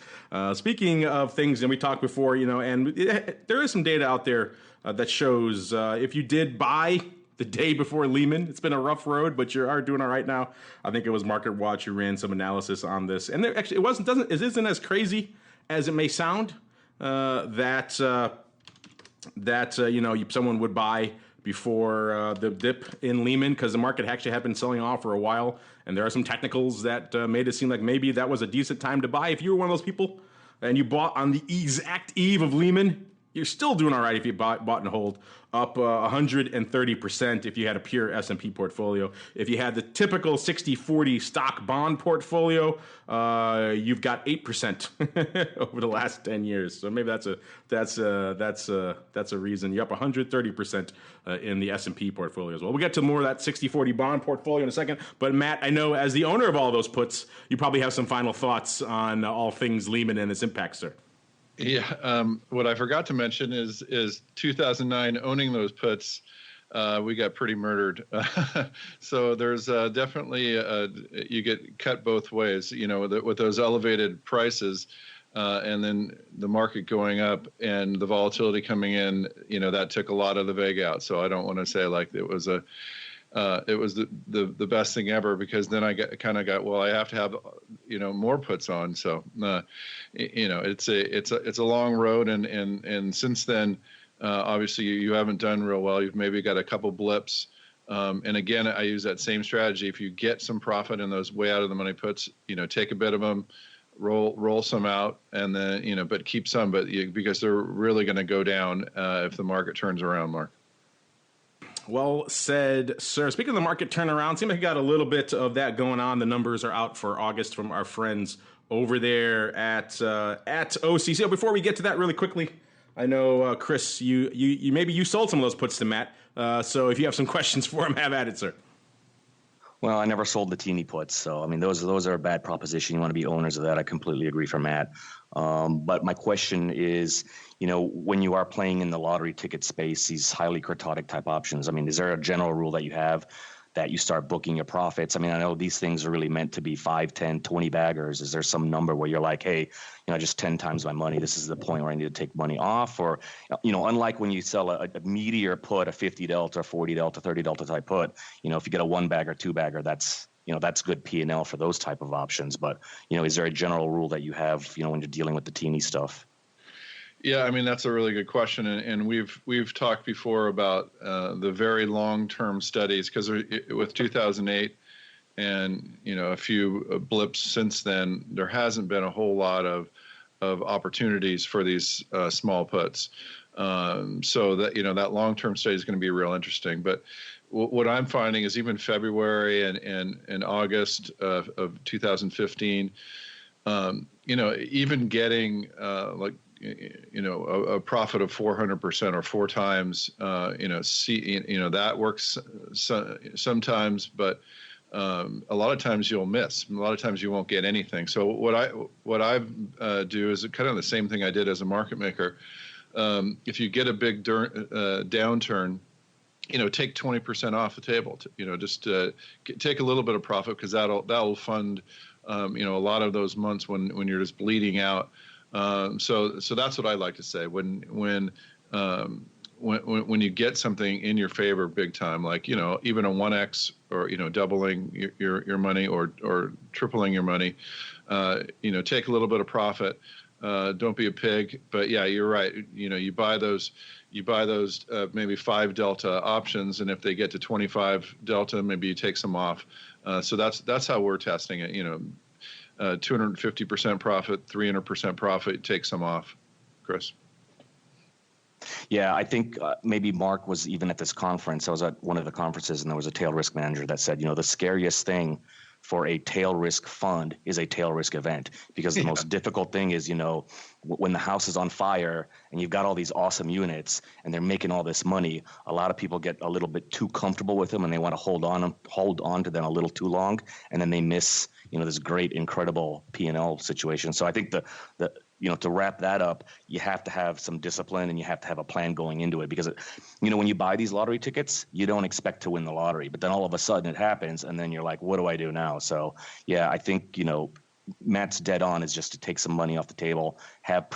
Speaking of things, and we talked before, there is some data out there that shows if you did buy the day before Lehman, it's been a rough road, but you are doing all right now. I think it was Market Watch who ran some analysis on this, and it isn't as crazy as it may sound. Someone would buy before the dip in Lehman, because the market actually had been selling off for a while, and there are some technicals that made it seem like maybe that was a decent time to buy. If you were one of those people and you bought on the exact eve of Lehman, you're still doing all right if you bought and hold, up 130% if you had a pure S&P portfolio. If you had the typical 60-40 stock bond portfolio, you've got 8% over the last 10 years. So maybe that's a reason you're up 130% in the S&P portfolio as well. We'll get to more of that 60-40 bond portfolio in a second. But Matt, I know as the owner of all those puts, you probably have some final thoughts on all things Lehman and its impact, sir. Yeah, what I forgot to mention is 2009 owning those puts, we got pretty murdered. So there's definitely you get cut both ways. You know, with those elevated prices, and then the market going up and the volatility coming in. You know, that took a lot of the vig out. So I don't want to say like it was the best thing ever, because then I got well, I have to have more puts on. So it's a long road, and since then obviously you haven't done real well. You've maybe got a couple blips, and again I use that same strategy. If you get some profit in those way out of the money puts, take a bit of them, roll some out, and then but keep some, because they're really going to go down if the market turns around, Mark. Well said, sir. Speaking of the market turnaround, seems like we got a little bit of that going on. The numbers are out for August from our friends over there at OCC. Before we get to that really quickly, I know, Chris, you maybe you sold some of those puts to Matt. So if you have some questions for him, have at it, sir. Well, I never sold the teeny puts, so I mean those are a bad proposition. You want to be owners of that. I completely agree for Matt. But my question is, when you are playing in the lottery ticket space, these highly critotic type options, I mean, is there a general rule that you have that you start booking your profits? I mean, I know these things are really meant to be 5, 10, 20 baggers. Is there some number where you're like, hey, just 10 times my money, this is the point where I need to take money off? Or, unlike when you sell a meteor put, a 50 delta, 40 delta, 30 delta type put, if you get a 1 bagger, 2 bagger, that's good P&L for those type of options. But, is there a general rule that you have, when you're dealing with the teeny stuff? Yeah, I mean, that's a really good question. And we've talked before about the very long-term studies, because with 2008 and, a few blips since then, there hasn't been a whole lot of opportunities for these small puts. So that, that long-term study is going to be real interesting. But what I'm finding is even February and August of 2015, even getting a profit of 400% or 4 times, that works sometimes, but a lot of times you'll miss. A lot of times you won't get anything. So what I do is kind of the same thing I did as a market maker. If you get a big downturn, take 20% off the table. Just take a little bit of profit, because that'll fund a lot of those months when you're just bleeding out. So that's what I like to say when you get something in your favor big time, like even a 1x or doubling your money or tripling your money, take a little bit of profit. Don't be a pig. But yeah, you're right. You buy those maybe 5 delta options, and if they get to 25 delta, maybe you take some off. So that's how we're testing it. 250% profit, 300% profit, take some off. Chris? Yeah, I think maybe Mark was even at this conference. I was at one of the conferences, and there was a tail risk manager that said, the scariest thing for a tail risk fund is a tail risk event, because the most difficult thing is, when the house is on fire and you've got all these awesome units and they're making all this money, a lot of people get a little bit too comfortable with them, and they want to hold on to them a little too long, and then they miss this great, incredible P&L situation. So I think to wrap that up, you have to have some discipline, and you have to have a plan going into it, because when you buy these lottery tickets, you don't expect to win the lottery, but then all of a sudden it happens, and then you're like, what do I do now? So yeah, I think Matt's dead on, is just to take some money off the table, have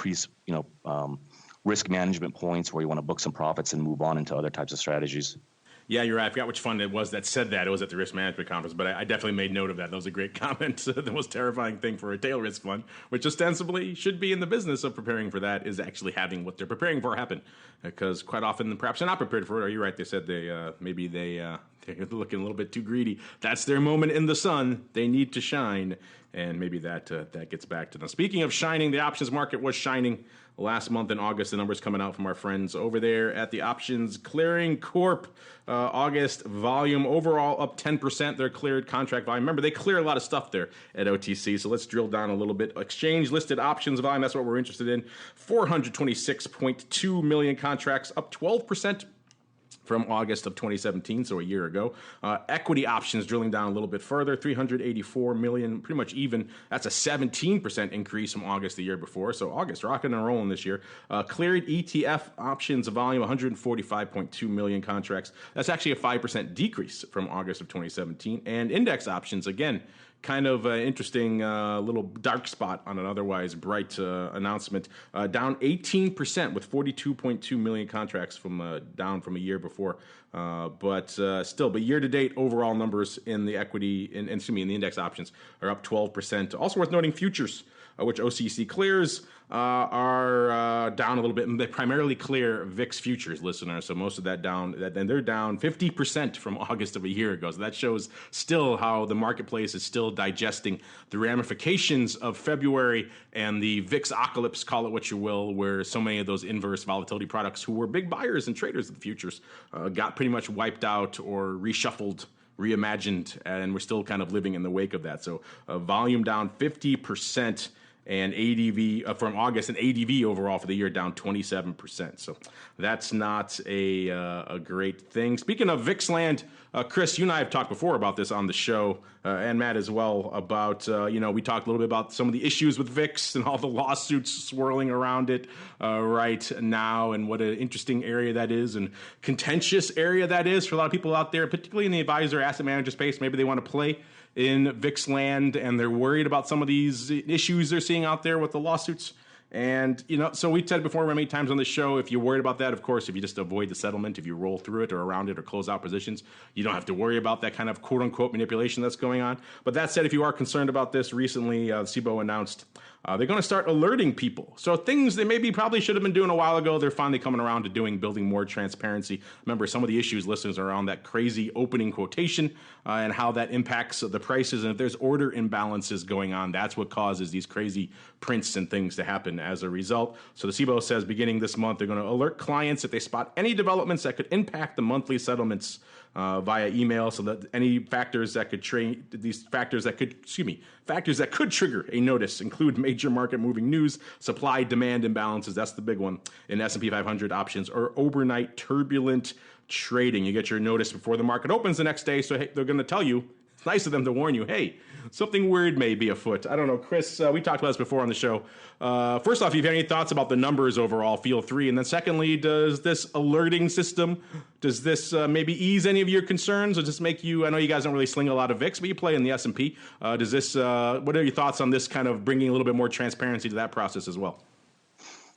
risk management points where you want to book some profits and move on into other types of strategies. Yeah, you're right. I forgot which fund it was that said that. It was at the risk management conference, but I definitely made note of that. That was a great comment. The most terrifying thing for a tail risk fund, which ostensibly should be in the business of preparing for that, is actually having what they're preparing for happen. Because quite often, perhaps they're not prepared for it. Are you right? They said they're looking a little bit too greedy. That's their moment in the sun. They need to shine, and maybe that gets back to them. Speaking of shining, the options market was shining last month in August. The numbers coming out from our friends over there at the Options Clearing Corp. August volume overall up 10%. Their cleared contract volume. Remember, they clear a lot of stuff there at OTC. So let's drill down a little bit. Exchange listed options volume. That's what we're interested in. 426.2 million contracts, up 12%. From August of 2017, so a year ago. Equity options drilling down a little bit further, 384 million, pretty much even. That's a 17% increase from August the year before. So August, rocking and rolling this year. Cleared ETF options volume, 145.2 million contracts. That's actually a 5% decrease from August of 2017. And index options, again, kind of an interesting little dark spot on an otherwise bright announcement. Down 18% with 42.2 million contracts down from a year before. But year to date, overall numbers in the equity, in the index options are up 12%. Also worth noting, futures, which OCC clears, are down a little bit, and they primarily clear VIX futures, listeners. So most of that down, and they're down 50% from August of a year ago. So that shows still how the marketplace is still digesting the ramifications of February and the VIX-ocalypse, call it what you will, where so many of those inverse volatility products who were big buyers and traders of the futures got pretty much wiped out or reshuffled, reimagined, and we're still kind of living in the wake of that. So volume down 50%. And ADV from August, and ADV overall for the year down 27%. So that's not a great thing. Speaking of VIXland, Chris, you and I have talked before about this on the show, and Matt as well, about, we talked a little bit about some of the issues with VIX and all the lawsuits swirling around it right now, and what an interesting area that is, and contentious area that is for a lot of people out there, particularly in the advisor asset manager space. Maybe they want to play in VIX land, and they're worried about some of these issues they're seeing out there with the lawsuits. And, so we've said before many times on the show, if you're worried about that, of course, if you just avoid the settlement, if you roll through it or around it or close out positions, you don't have to worry about that kind of quote-unquote manipulation that's going on. But that said, if you are concerned about this, recently SIBO announced they're going to start alerting people. So things they maybe probably should have been doing a while ago, they're finally coming around to building more transparency. Remember, some of the issues, listeners, are around that crazy opening quotation and how that impacts the prices. And if there's order imbalances going on, that's what causes these crazy prints and things to happen as a result. So the SIBO says beginning this month, they're going to alert clients if they spot any developments that could impact the monthly settlements via email, so that any factors that could trigger a notice include major market moving news, supply demand imbalances, that's the big one, in S&P 500 options, or overnight turbulent trading. You get your notice before the market opens the next day, so hey, they're going to tell you, it's nice of them to warn you, hey, something weird may be afoot. I don't know, Chris, we talked about this before on the show. First off, if you have any thoughts about the numbers overall, feel free. And then secondly, does this alerting system, does this maybe ease any of your concerns, or just make you, I know you guys don't really sling a lot of VIX, but you play in the S&P. Does this, what are your thoughts on this kind of bringing a little bit more transparency to that process as well?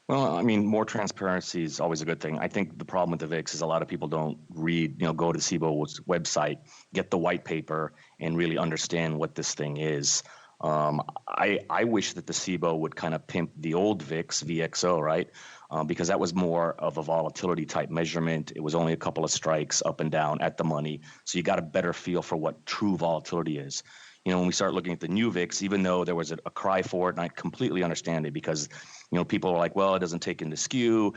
Well, I mean, more transparency is always a good thing. I think the problem with the VIX is a lot of people don't read, go to SIBO's website, get the white paper, and really understand what this thing is. I wish that the SIBO would kind of pimp the old VIX, VXO, right? Because that was more of a volatility type measurement. It was only a couple of strikes up and down at the money. So you got a better feel for what true volatility is. When we start looking at the new VIX, even though there was a cry for it, and I completely understand it because, people are like, well, it doesn't take into skew.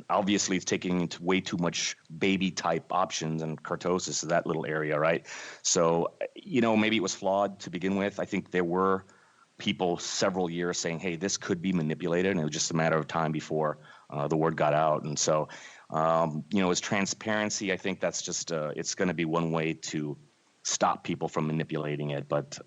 Obviously it's taking into way too much baby type options and kurtosis, that little area, right? So, maybe it was flawed to begin with. I think there were people several years saying, hey, this could be manipulated, and it was just a matter of time before the word got out. And so, as transparency, I think that's just it's going to be one way to stop people from manipulating it. But,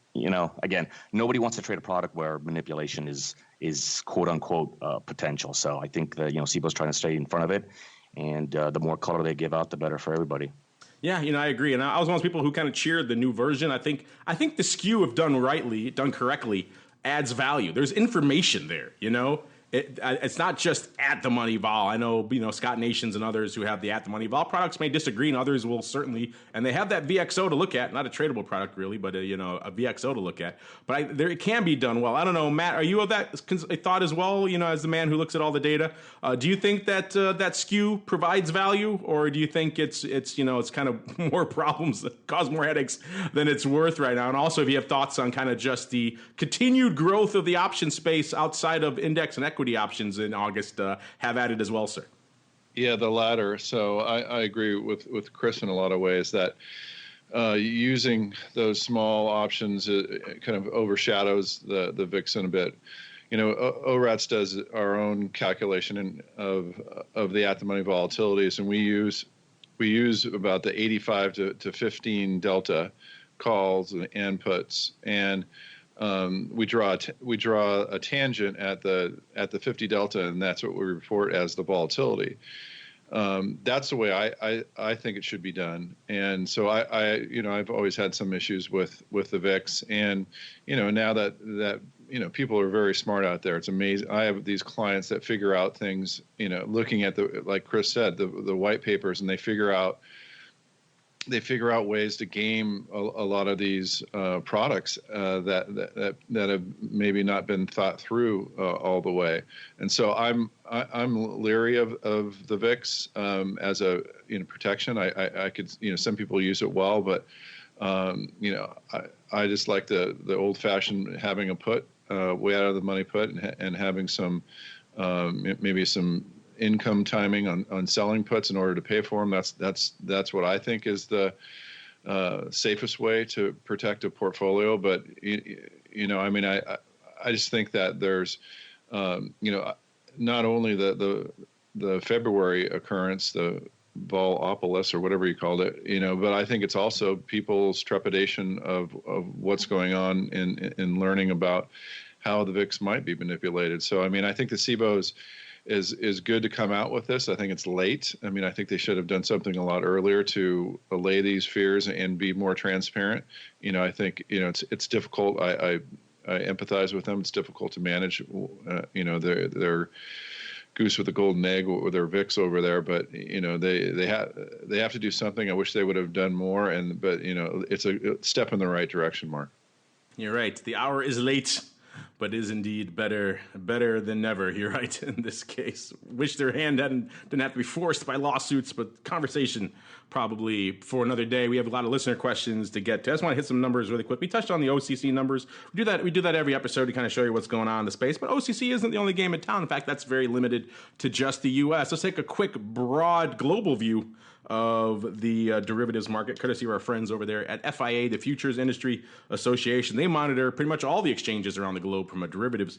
again, nobody wants to trade a product where manipulation is quote unquote potential. So I think that, SIBO's trying to stay in front of it, and the more color they give out, the better for everybody. Yeah, I agree. And I was one of those people who kind of cheered the new version. I think the skew, if done correctly, adds value. There's information there, it's not just at the money vol. I know, Scott Nations and others who have the at the money vol products may disagree, and others will certainly, and they have that VXO to look at, not a tradable product really, but a VXO to look at. But it can be done well. I don't know, Matt, are you of that thought as well? As the man who looks at all the data, do you think that that skew provides value, or do you think it's kind of more problems that cause more headaches than it's worth right now? And also, if you have thoughts on kind of just the continued growth of the option space outside of index and equity options in August, have at it as well, sir. Yeah, the latter. So I agree with Chris in a lot of ways that using those small options kind of overshadows the VIXN a bit. ORATS does our own calculation of the at the money volatilities, and we use about the 85 to 15 delta calls and puts, and we draw a tangent at the 50 delta, and that's what we report as the volatility. That's the way I think it should be done. And so I've always had some issues with the VIX, and now that people are very smart out there. It's amazing. I have these clients that figure out things, looking at like Chris said, the white papers, and they figure out ways to game a lot of these products that have maybe not been thought through all the way. And so I'm leery of the VIX as a protection. I could some people use it well, but I just like the old fashioned having a put way out of the money put and having some maybe some income timing on selling puts in order to pay for them. That's what I think is the safest way to protect a portfolio. But I just think that there's not only the February occurrence, the Volopolis or whatever you called it, but I think it's also people's trepidation of what's going on in learning about how the VIX might be manipulated. So I think the CBOEs is good to come out with this. I think it's late. I think they should have done something a lot earlier to allay these fears and be more transparent. I think it's difficult. I empathize with them. It's difficult to manage. Their goose with the golden egg or their VIX over there, but they have to do something. I wish they would have done more. But it's a step in the right direction, Mark. You're right. The hour is late, but is indeed better than never. You're right in this case. Wish their hand didn't have to be forced by lawsuits, but conversation probably for another day. We have a lot of listener questions to get to. I just want to hit some numbers really quick. We touched on the OCC numbers. We do that every episode to kind of show you what's going on in the space, but OCC isn't the only game in town. In fact, that's very limited to just the U.S. Let's take a quick, broad, global view of the derivatives market, courtesy of our friends over there at FIA, the Futures Industry Association. They monitor pretty much all the exchanges around the globe from a derivatives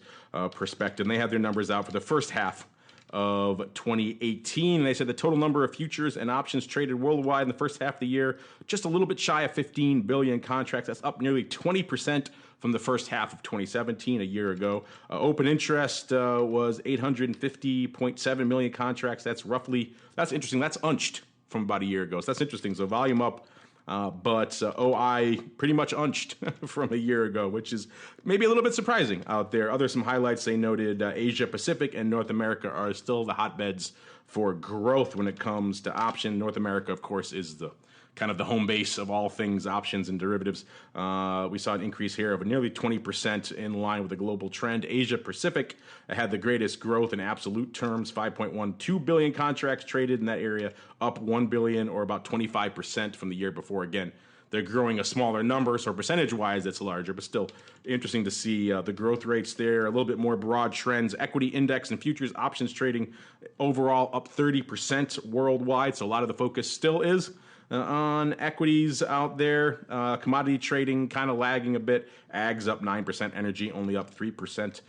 perspective. And they have their numbers out for the first half of 2018. They said the total number of futures and options traded worldwide in the first half of the year, just a little bit shy of 15 billion contracts. That's up nearly 20% from the first half of 2017, a year ago. Open interest was 850.7 million contracts. That's interesting. That's unched from about a year ago. So that's interesting. So volume up, but OI pretty much unched from a year ago, which is maybe a little bit surprising out there. Some highlights they noted, Asia Pacific and North America are still the hotbeds for growth when it comes to option. North America, of course, is the kind of the home base of all things options and derivatives. We saw an increase here of nearly 20% in line with the global trend. Asia Pacific had the greatest growth in absolute terms, 5.12 billion contracts traded in that area, up 1 billion or about 25% from the year before. Again, they're growing a smaller number, so percentage-wise it's larger, but still interesting to see the growth rates there. A little bit more broad trends. Equity index and futures options trading overall up 30% worldwide, so a lot of the focus still is on equities out there. Commodity trading kind of lagging a bit. Ags up 9%, energy only up 3%.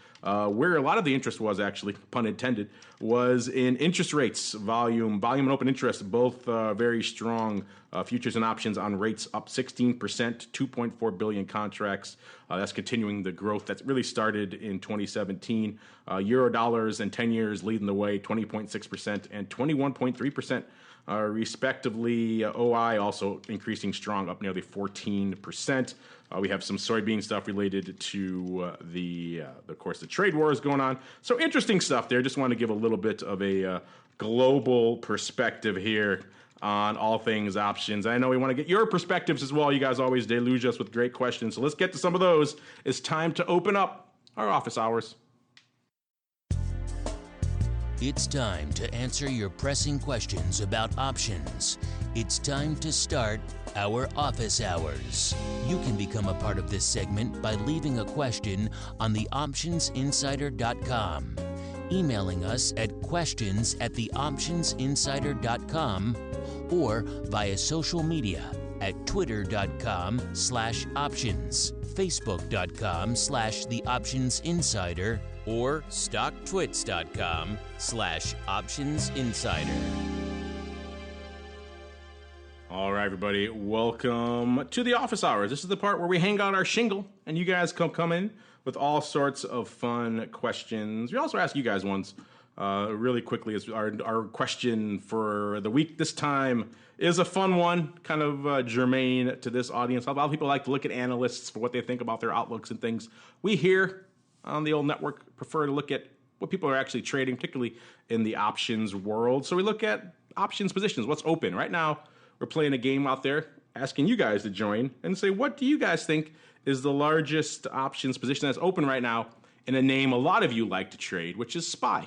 Where a lot of the interest was, actually, pun intended, was in interest rates. Volume and open interest, both very strong. Futures and options on rates up 16%, 2.4 billion contracts. That's continuing the growth that's really started in 2017. Euro dollars and 10 years leading the way, 20.6% and 21.3%. Respectively, OI also increasing strong, up nearly 14%. We have some soybean stuff related to of course, the trade wars going on. So interesting stuff there. Just want to give a little bit of a global perspective here on all things options. I know we want to get your perspectives as well. You guys always deluge us with great questions. So let's get to some of those. It's time to open up our office hours. It's time to answer your pressing questions about options. It's time to start our office hours. You can become a part of this segment by leaving a question on theoptionsinsider.com, emailing us at questions@theoptionsinsider.com, or via social media at twitter.com/options, facebook.com/theoptionsinsider, or stocktwits.com/optionsinsider. All right, everybody, welcome to the office hours. This is the part where we hang out our shingle and you guys come in with all sorts of fun questions. We also ask you guys ones really quickly. As our question for the week this time is a fun one, kind of germane to this audience. A lot of people like to look at analysts for what they think about their outlooks and things. We here on the old network prefer to look at what people are actually trading, particularly in the options world. So we look at options positions, what's open. Right now, we're playing a game out there, asking you guys to join and say, what do you guys think is the largest options position that's open right now in a name a lot of you like to trade, which is SPY.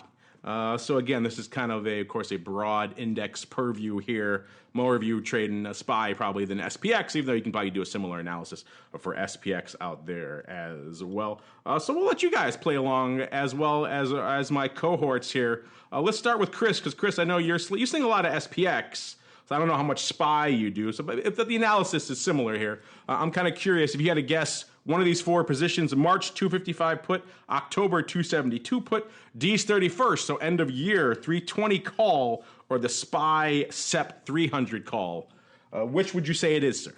So again, this is kind of of course, a broad index purview here. More of you trading a SPY probably than SPX, even though you can probably do a similar analysis for SPX out there as well. So we'll let you guys play along as well as my cohorts here. Let's start with Chris, because Chris, I know you sling a lot of SPX. So I don't know how much SPY you do. So, but if the analysis is similar here, I'm kind of curious if you had to guess one of these four positions: March 255 put, October 272 put, D's 31st, so end of year 320 call, or the SPY SEP 300 call. Which would you say it is, sir?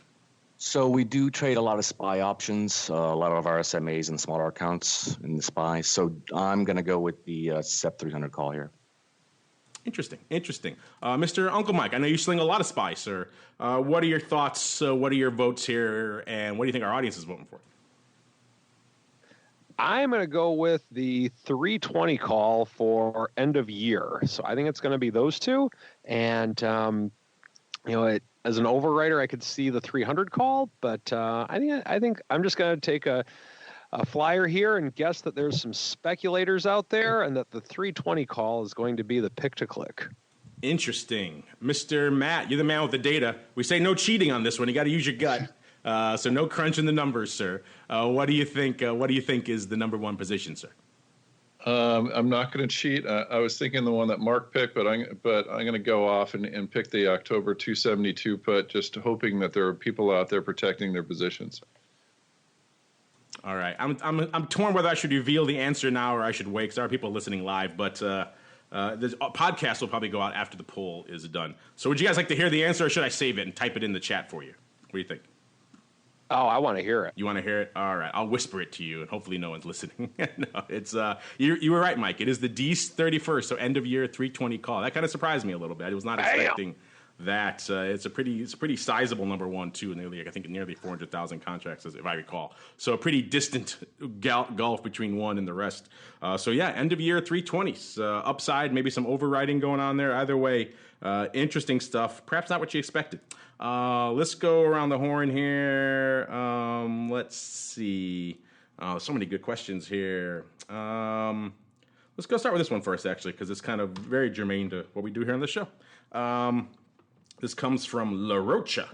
So we do trade a lot of SPY options, a lot of our SMAs and smaller accounts in the SPY. So I'm going to go with the SEP 300 call here. Interesting. Mr. Uncle Mike, I know you sling a lot of SPY, sir. What are your thoughts? What are your votes here? And what do you think our audience is voting for? I'm going to go with the 320 call for end of year. So I think it's going to be those two. And, as an overwriter, I could see the 300 call, but I think I'm just going to take a flyer here and guess that there's some speculators out there and that the 320 call is going to be the pick to click. Interesting. Mr. Matt, you're the man with the data. We say no cheating on this one. You got to use your gut. So no crunching the numbers, sir. What do you think? What do you think is the number one position, sir? I'm not going to cheat. I was thinking the one that Mark picked, but I'm going to go off and pick the October 272 put, just hoping that there are people out there protecting their positions. All right, I'm torn whether I should reveal the answer now or I should wait, because there are people listening live. But the podcast will probably go out after the poll is done. So would you guys like to hear the answer, or should I save it and type it in the chat for you? What do you think? Oh, I want to hear it. You want to hear it? All right, I'll whisper it to you, and hopefully no one's listening. No, it's you were right, Mike. It is the D's 31st, so end of year 320 call. That kind of surprised me a little bit. I was not expecting that. It's a pretty sizable number one too. Nearly 400,000 contracts, if I recall. So a pretty distant gulf between one and the rest. So yeah, end of year 320s. Upside, maybe some overriding going on there. Either way, interesting stuff. Perhaps not what you expected. Let's go around the horn here. Let's see. So many good questions here. Let's go start with this one first, actually, because it's kind of very germane to what we do here on the show. This comes from La Rocha.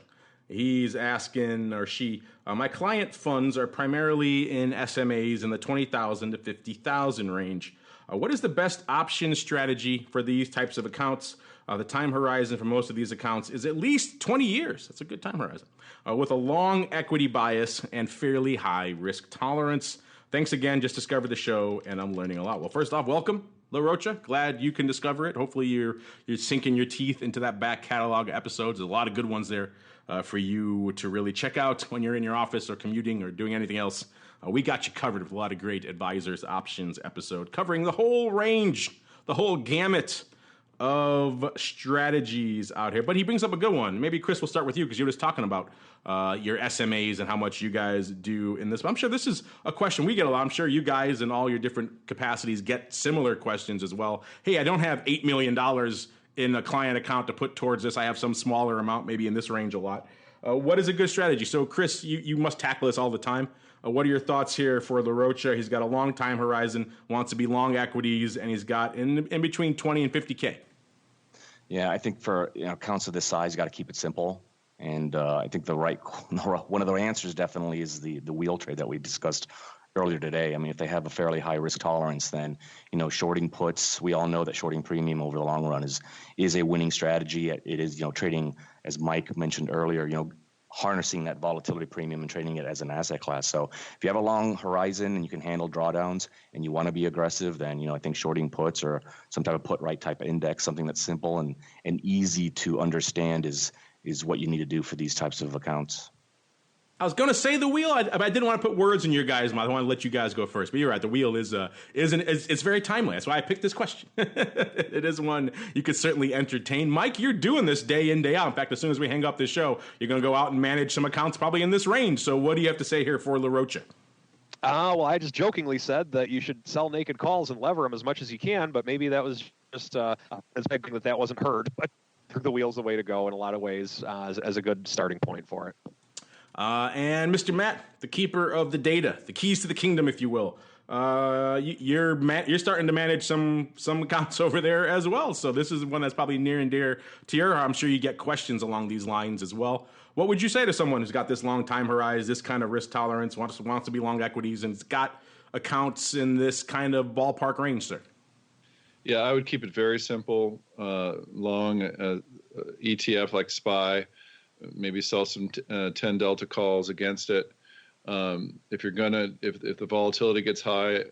He's asking, or she, my client funds are primarily in SMAs in the 20,000 to 50,000 range. What is the best option strategy for these types of accounts? The time horizon for most of these accounts is at least 20 years. That's a good time horizon. With a long equity bias and fairly high risk tolerance. Thanks again. Just discovered the show, and I'm learning a lot. Well, first off, welcome, La Rocha. Glad you can discover it. Hopefully you're sinking your teeth into that back catalog of episodes. There's a lot of good ones there for you to really check out when you're in your office or commuting or doing anything else. we got you covered with a lot of great advisors options episode covering the whole range, the whole gamut of strategies out here. But he brings up a good one. Maybe Chris, we'll start with you because you're just talking about your SMAs and how much you guys do in this. But I'm sure this is a question we get a lot. I'm sure you guys in all your different capacities get similar questions as well. Hey, I don't have $8 million in a client account to put towards this. I have some smaller amount, maybe in this range a lot. What is a good strategy? So, Chris, you must tackle this all the time. What are your thoughts here for LaRocha? He's got a long time horizon, wants to be long equities, and he's got in between 20 and 50K. Yeah, I think for accounts of this size, you got to keep it simple. And I think one of the answers definitely is the wheel trade that we discussed earlier today. I mean, if they have a fairly high risk tolerance, then shorting puts. We all know that shorting premium over the long run is a winning strategy. It is trading, as Mike mentioned earlier. Harnessing that volatility premium and trading it as an asset class. So if you have a long horizon and you can handle drawdowns and you want to be aggressive, then I think shorting puts or some type of put right type of index, something that's simple and easy to understand is what you need to do for these types of accounts. I was going to say the wheel, but I didn't want to put words in your guys' mouth. I want to let you guys go first. But you're right, the wheel is it's very timely. That's why I picked this question. It is one you could certainly entertain. Mike, you're doing this day in, day out. In fact, as soon as we hang up this show, you're going to go out and manage some accounts probably in this range. So what do you have to say here for LaRocha? Well, I just jokingly said that you should sell naked calls and lever them as much as you can, but maybe that was just expecting that wasn't heard. But the wheel's the way to go in a lot of ways as a good starting point for it. And Mr. Matt, the keeper of the data, the keys to the kingdom, if you will. You're starting to manage some accounts over there as well. So this is one that's probably near and dear to your heart. I'm sure you get questions along these lines as well. What would you say to someone who's got this long time horizon, this kind of risk tolerance, wants to be long equities, and has got accounts in this kind of ballpark range, sir? Yeah, I would keep it very simple. Long ETF like SPY. Maybe sell some 10 delta calls against it. If the volatility gets high,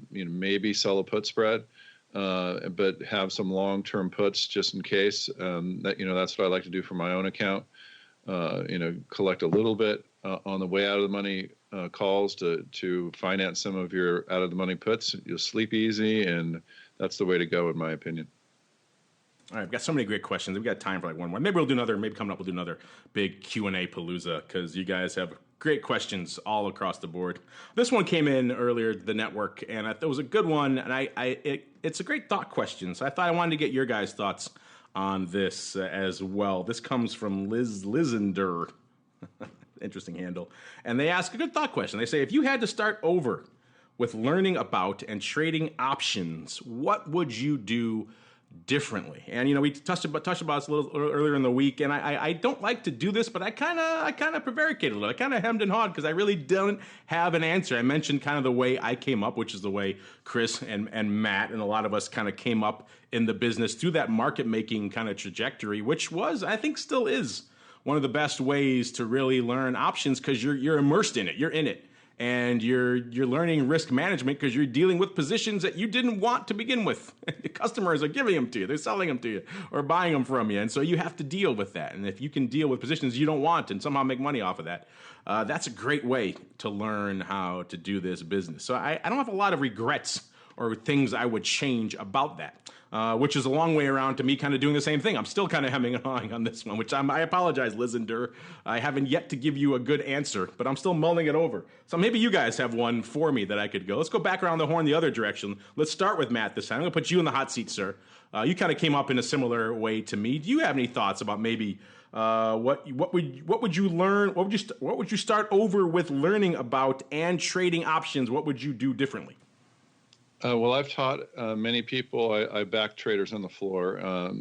maybe sell a put spread, but have some long-term puts just in case. That's what I like to do for my own account. Collect a little bit on the way out of the money calls to finance some of your out of the money puts. You'll sleep easy, and that's the way to go, in my opinion. All right, we've got so many great questions. We've got time for one more. Maybe we'll do another. Maybe coming up we'll do another big Q&A palooza because you guys have great questions all across the board. This one came in earlier, the network, and I thought it was a good one. And it's a great thought question. So I thought I wanted to get your guys' thoughts on this as well. This comes from Lizender, interesting handle, and they ask a good thought question. They say, if you had to start over with learning about and trading options, what would you do differently? And we touched about this a little earlier in the week, and I don't like to do this, but I kind of prevaricated a little. I kind of hemmed and hawed because I really don't have an answer. I mentioned kind of the way I came up, which is the way Chris and Matt and a lot of us kind of came up in the business through that market making kind of trajectory, which was, I think, still is one of the best ways to really learn options because you're immersed in it, you're in it. And you're learning risk management because you're dealing with positions that you didn't want to begin with. The customers are giving them to you, they're selling them to you, or buying them from you, and so you have to deal with that. And if you can deal with positions you don't want and somehow make money off of that, that's a great way to learn how to do this business. So I don't have a lot of regrets or things I would change about that. Which is a long way around to me kind of doing the same thing. I'm still kind of hemming and hawing on this one, which I apologize, Lizender. I haven't yet to give you a good answer, but I'm still mulling it over. So maybe you guys have one for me that I could go. Let's go back around the horn the other direction. Let's start with Matt this time. I'm going to put you in the hot seat, sir. You kind of came up in a similar way to me. Do you have any thoughts about maybe what would you learn? What would you start over with learning about and trading options? What would you do differently? Well, I've taught many people. I back traders on the floor.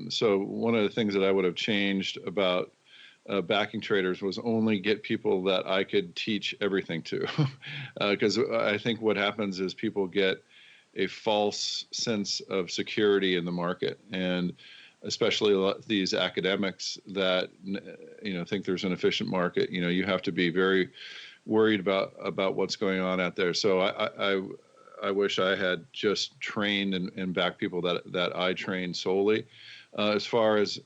So one of the things that I would have changed about backing traders was only get people that I could teach everything to. Because I think what happens is people get a false sense of security in the market. And especially these academics that think there's an efficient market, you have to be very worried about what's going on out there. So I wish I had just trained and backed people that I trained solely. As far as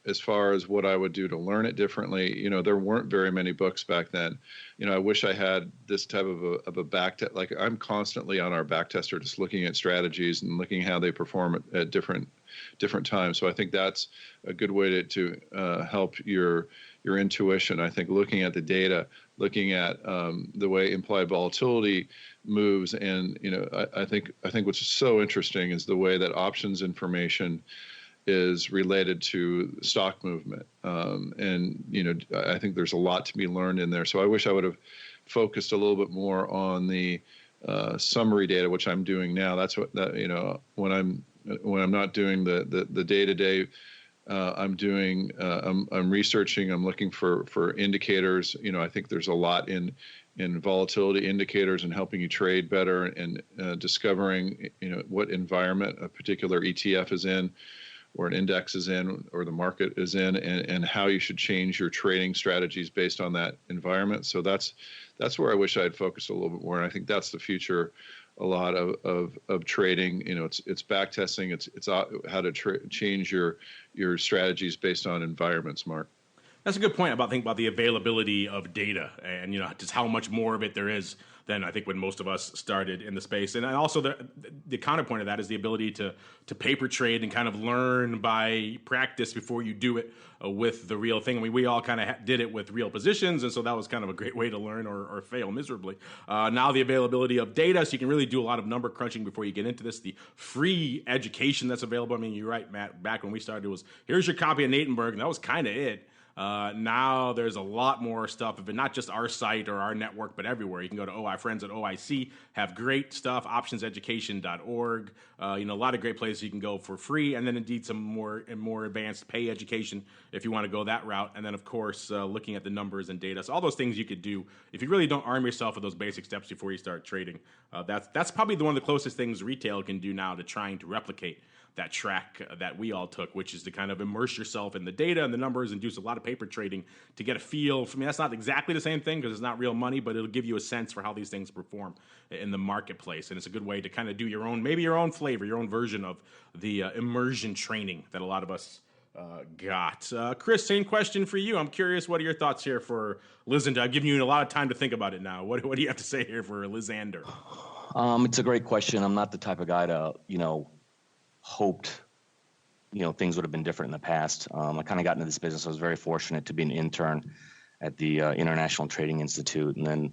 as far as what I would do to learn it differently, there weren't very many books back then. I wish I had this type of a back test. Like, I'm constantly on our back tester, just looking at strategies and looking how they perform at different times. So I think that's a good way to help your intuition. I think looking at the data, looking at the way implied volatility moves, and I think what's so interesting is the way that options information is related to stock movement. And I think there's a lot to be learned in there. So I wish I would have focused a little bit more on the summary data, which I'm doing now. That's when I'm not doing the day-to-day, I'm researching, I'm looking for indicators. I think there's a lot in volatility indicators and helping you trade better, and discovering what environment a particular ETF is in, or an index is in, or the market is in, and how you should change your trading strategies based on that environment. So that's where I wish I had focused a little bit more, and I think that's the future. A lot of trading, it's back testing, it's how to change your strategies based on environments. Mark, that's a good point about the availability of data, and just how much more of it there is than I think when most of us started in the space. And also the counterpoint of that is the ability to paper trade and kind of learn by practice before you do it with the real thing. I mean, we all kind of did it with real positions, and so that was kind of a great way to learn or fail miserably. Now the availability of data, so you can really do a lot of number crunching before you get into this. The free education that's available. I mean, you're right, Matt. Back when we started, it was, here's your copy of Natenberg, and that was kind of it. Now there's a lot more stuff, but not just our site or our network, but everywhere. You can go to OI Friends at OIC, have great stuff, optionseducation.org. A lot of great places you can go for free, and then indeed some more advanced pay education if you want to go that route. And then, of course, looking at the numbers and data. So all those things you could do if you really don't arm yourself with those basic steps before you start trading. That's probably one of the closest things retail can do now to trying to replicate that track that we all took, which is to kind of immerse yourself in the data and the numbers and do a lot of paper trading to get a feel. For me, that's not exactly the same thing because it's not real money, but it'll give you a sense for how these things perform in the marketplace. And it's a good way to kind of do your own flavor, your own version of the immersion training that a lot of us got. Chris, same question for you. I'm curious, what are your thoughts here for Lisander? I've given you a lot of time to think about it now. What do you have to say here for Lisander? It's a great question. I'm not the type of guy to, hoped, things would have been different in the past. I kind of got into this business. I was very fortunate to be an intern at the International Trading Institute, and then,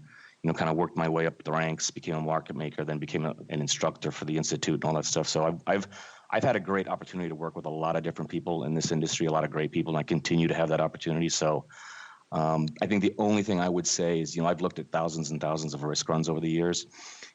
kind of worked my way up the ranks, became a market maker, then became an instructor for the Institute and all that stuff. So I've had a great opportunity to work with a lot of different people in this industry, a lot of great people, and I continue to have that opportunity. So I think the only thing I would say is, I've looked at thousands and thousands of risk runs over the years,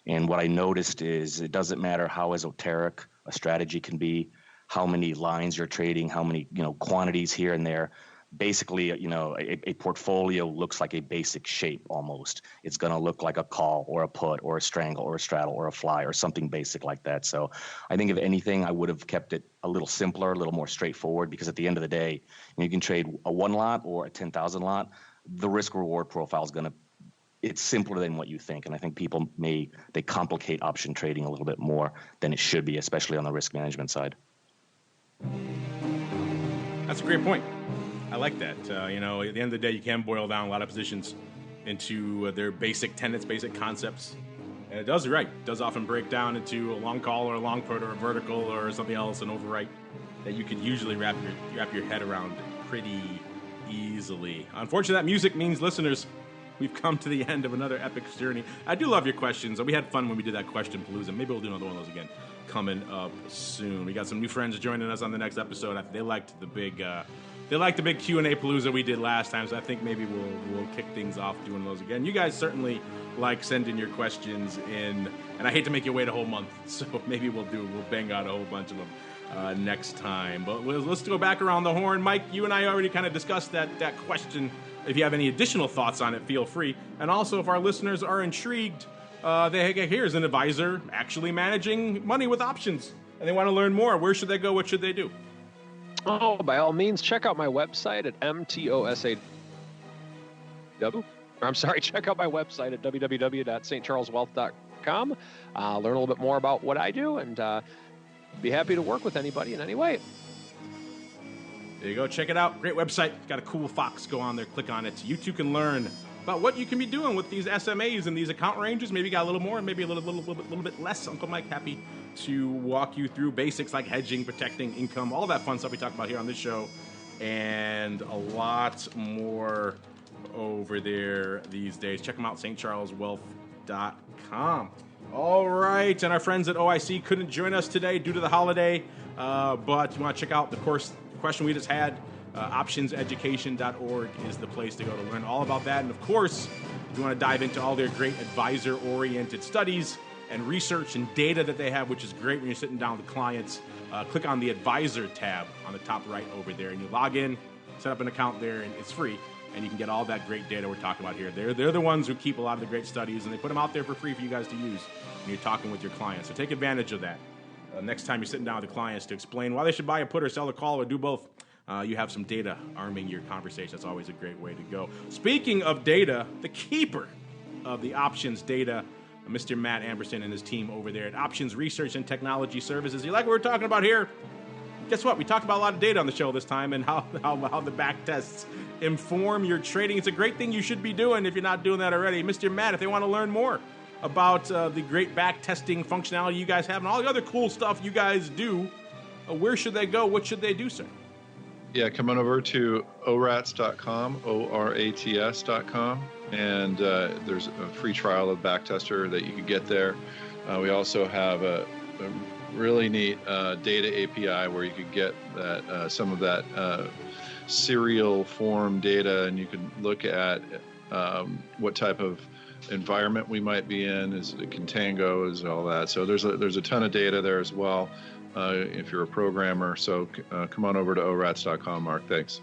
and what I noticed is it doesn't matter how esoteric a strategy can be, how many lines you're trading, how many, quantities here and there. Basically, a portfolio looks like a basic shape almost. It's going to look like a call or a put or a strangle or a straddle or a fly or something basic like that. So I think if anything, I would have kept it a little simpler, a little more straightforward, because at the end of the day, you can trade a 1 lot or a 10,000 lot. The risk reward profile is it's simpler than what you think. And I think people they complicate option trading a little bit more than it should be, especially on the risk management side. That's a great point. I like that. At the end of the day, you can boil down a lot of positions into their basic tenets, basic concepts. And it does often break down into a long call or a long put or a vertical or something else, an overwrite that you could usually wrap your head around pretty easily. Unfortunately, that music means, listeners, we've come to the end of another epic journey. I do love your questions. We had fun when we did that question palooza. Maybe we'll do another one of those again coming up soon. We got some new friends joining us on the next episode. They liked the big Q&A palooza we did last time, so I think maybe we'll kick things off doing those again. You guys certainly like sending your questions in, and I hate to make you wait a whole month, so maybe we'll bang out a whole bunch of them next time. But let's go back around the horn. Mike, you and I already kind of discussed that question. If you have any additional thoughts on it, feel free. And also, if our listeners are intrigued, here's an advisor actually managing money with options, and they want to learn more. Where should they go? What should they do? Oh, by all means, check out my website at MTOSAW. Check out my website at www.stcharleswealth.com. Learn a little bit more about what I do, and be happy to work with anybody in any way. There you go. Check it out. Great website. Got a cool fox. Go on there. Click on it. You too can learn about what you can be doing with these SMAs and these account ranges. Maybe you got a little more, maybe a little bit less. Uncle Mike happy to walk you through basics like hedging, protecting income, all that fun stuff we talk about here on this show, and a lot more over there these days. Check them out, stcharleswealth.com. All right, and our friends at OIC couldn't join us today due to the holiday, but you want to check out the question we just had. Optionseducation.org is the place to go to learn all about that. And of course, if you want to dive into all their great advisor-oriented studies and research and data that they have, which is great when you're sitting down with clients, click on the Advisor tab on the top right over there, and you log in, set up an account there, and it's free. And you can get all that great data we're talking about here. They're the ones who keep a lot of the great studies, and they put them out there for free for you guys to use when you're talking with your clients. So take advantage of that. Next time you're sitting down with the clients to explain why they should buy a put or sell a call or do both, you have some data arming your conversation. That's always a great way to go. Speaking of data, the keeper of the options data, Mr. Matt Amberson and his team over there at Options Research and Technology Services. You like what we're talking about here? Guess what? We talked about a lot of data on the show this time and how the back tests inform your trading. It's a great thing you should be doing if you're not doing that already. Mr. Matt, if they want to learn more about the great back testing functionality you guys have and all the other cool stuff you guys do, where should they go? What should they do, sir? Yeah, come on over to orats.com, ORATS.com, and there's a free trial of Backtester that you can get there. We also have a really neat data API where you could get that some of that serial form data, and you can look at what type of environment we might be in, is it contango, is all that. So there's a ton of data there as well. If you're a programmer. So come on over to orats.com, Mark. Thanks.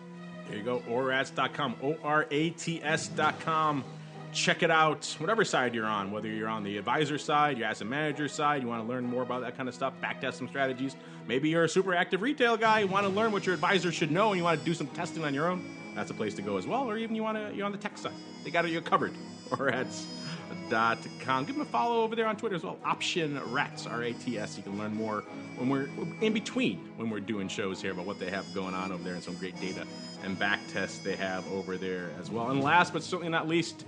There you go, orats.com, ORATS.com. Check it out, whatever side you're on, whether you're on the advisor side, your asset manager side, you want to learn more about that kind of stuff, backtest some strategies. Maybe you're a super active retail guy, you want to learn what your advisor should know, and you want to do some testing on your own. That's a place to go as well. Or even you're on the tech side. They got you covered. ORATS.com. Give them a follow over there on Twitter as well. Option Rats, RATS. You can learn more when we're in between when we're doing shows here about what they have going on over there and some great data and back tests they have over there as well. And last but certainly not least,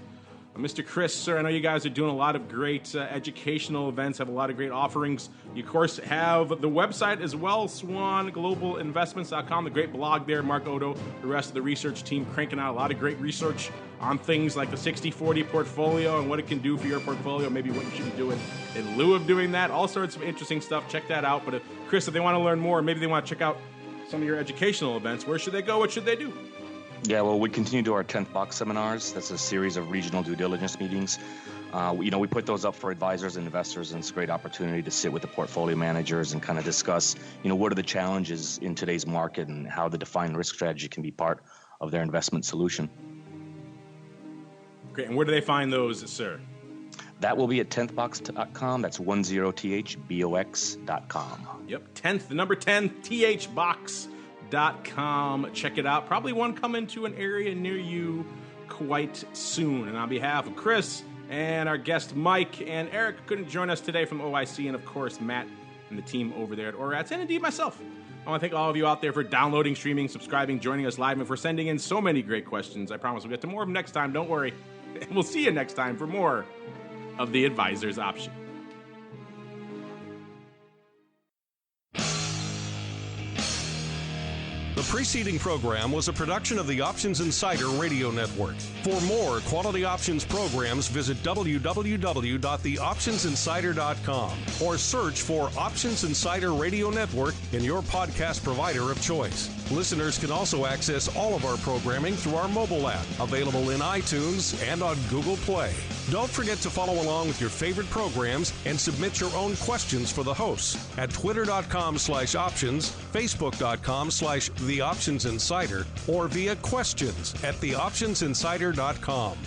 Mr. Chris, sir, I know you guys are doing a lot of great educational events, have a lot of great offerings. You, of course, have the website as well, swanglobalinvestments.com, the great blog there. Mark Odo, the rest of the research team cranking out a lot of great research on things like the 60-40 portfolio and what it can do for your portfolio, maybe what you should be doing in lieu of doing that. All sorts of interesting stuff. Check that out. But, Chris, if they want to learn more, maybe they want to check out some of your educational events, where should they go? What should they do? Yeah, well, we continue to do our 10th box seminars. That's a series of regional due diligence meetings. We put those up for advisors and investors, and it's a great opportunity to sit with the portfolio managers and kind of discuss, what are the challenges in today's market and how the defined risk strategy can be part of their investment solution. Great. And where do they find those, sir? That will be at 10thbox.com. That's 10thbox.com. Yep, 10th, the number 10, thbox.com. Check it out. Probably one coming to an area near you quite soon. And on behalf of Chris and our guest Mike and Eric, who couldn't join us today from OIC, and of course Matt and the team over there at ORATS, and indeed myself, I want to thank all of you out there for downloading, streaming, subscribing, joining us live, and for sending in so many great questions. I promise we'll get to more of them next time. Don't worry. And we'll see you next time for more of The Advisor's Option. The preceding program was a production of the Options Insider Radio Network. For more quality options programs, visit www.theoptionsinsider.com or search for Options Insider Radio Network in your podcast provider of choice. Listeners can also access all of our programming through our mobile app, available in iTunes and on Google Play. Don't forget to follow along with your favorite programs and submit your own questions for the hosts at twitter.com/options, facebook.com/theoptionsinsider, or via questions at theoptionsinsider.com.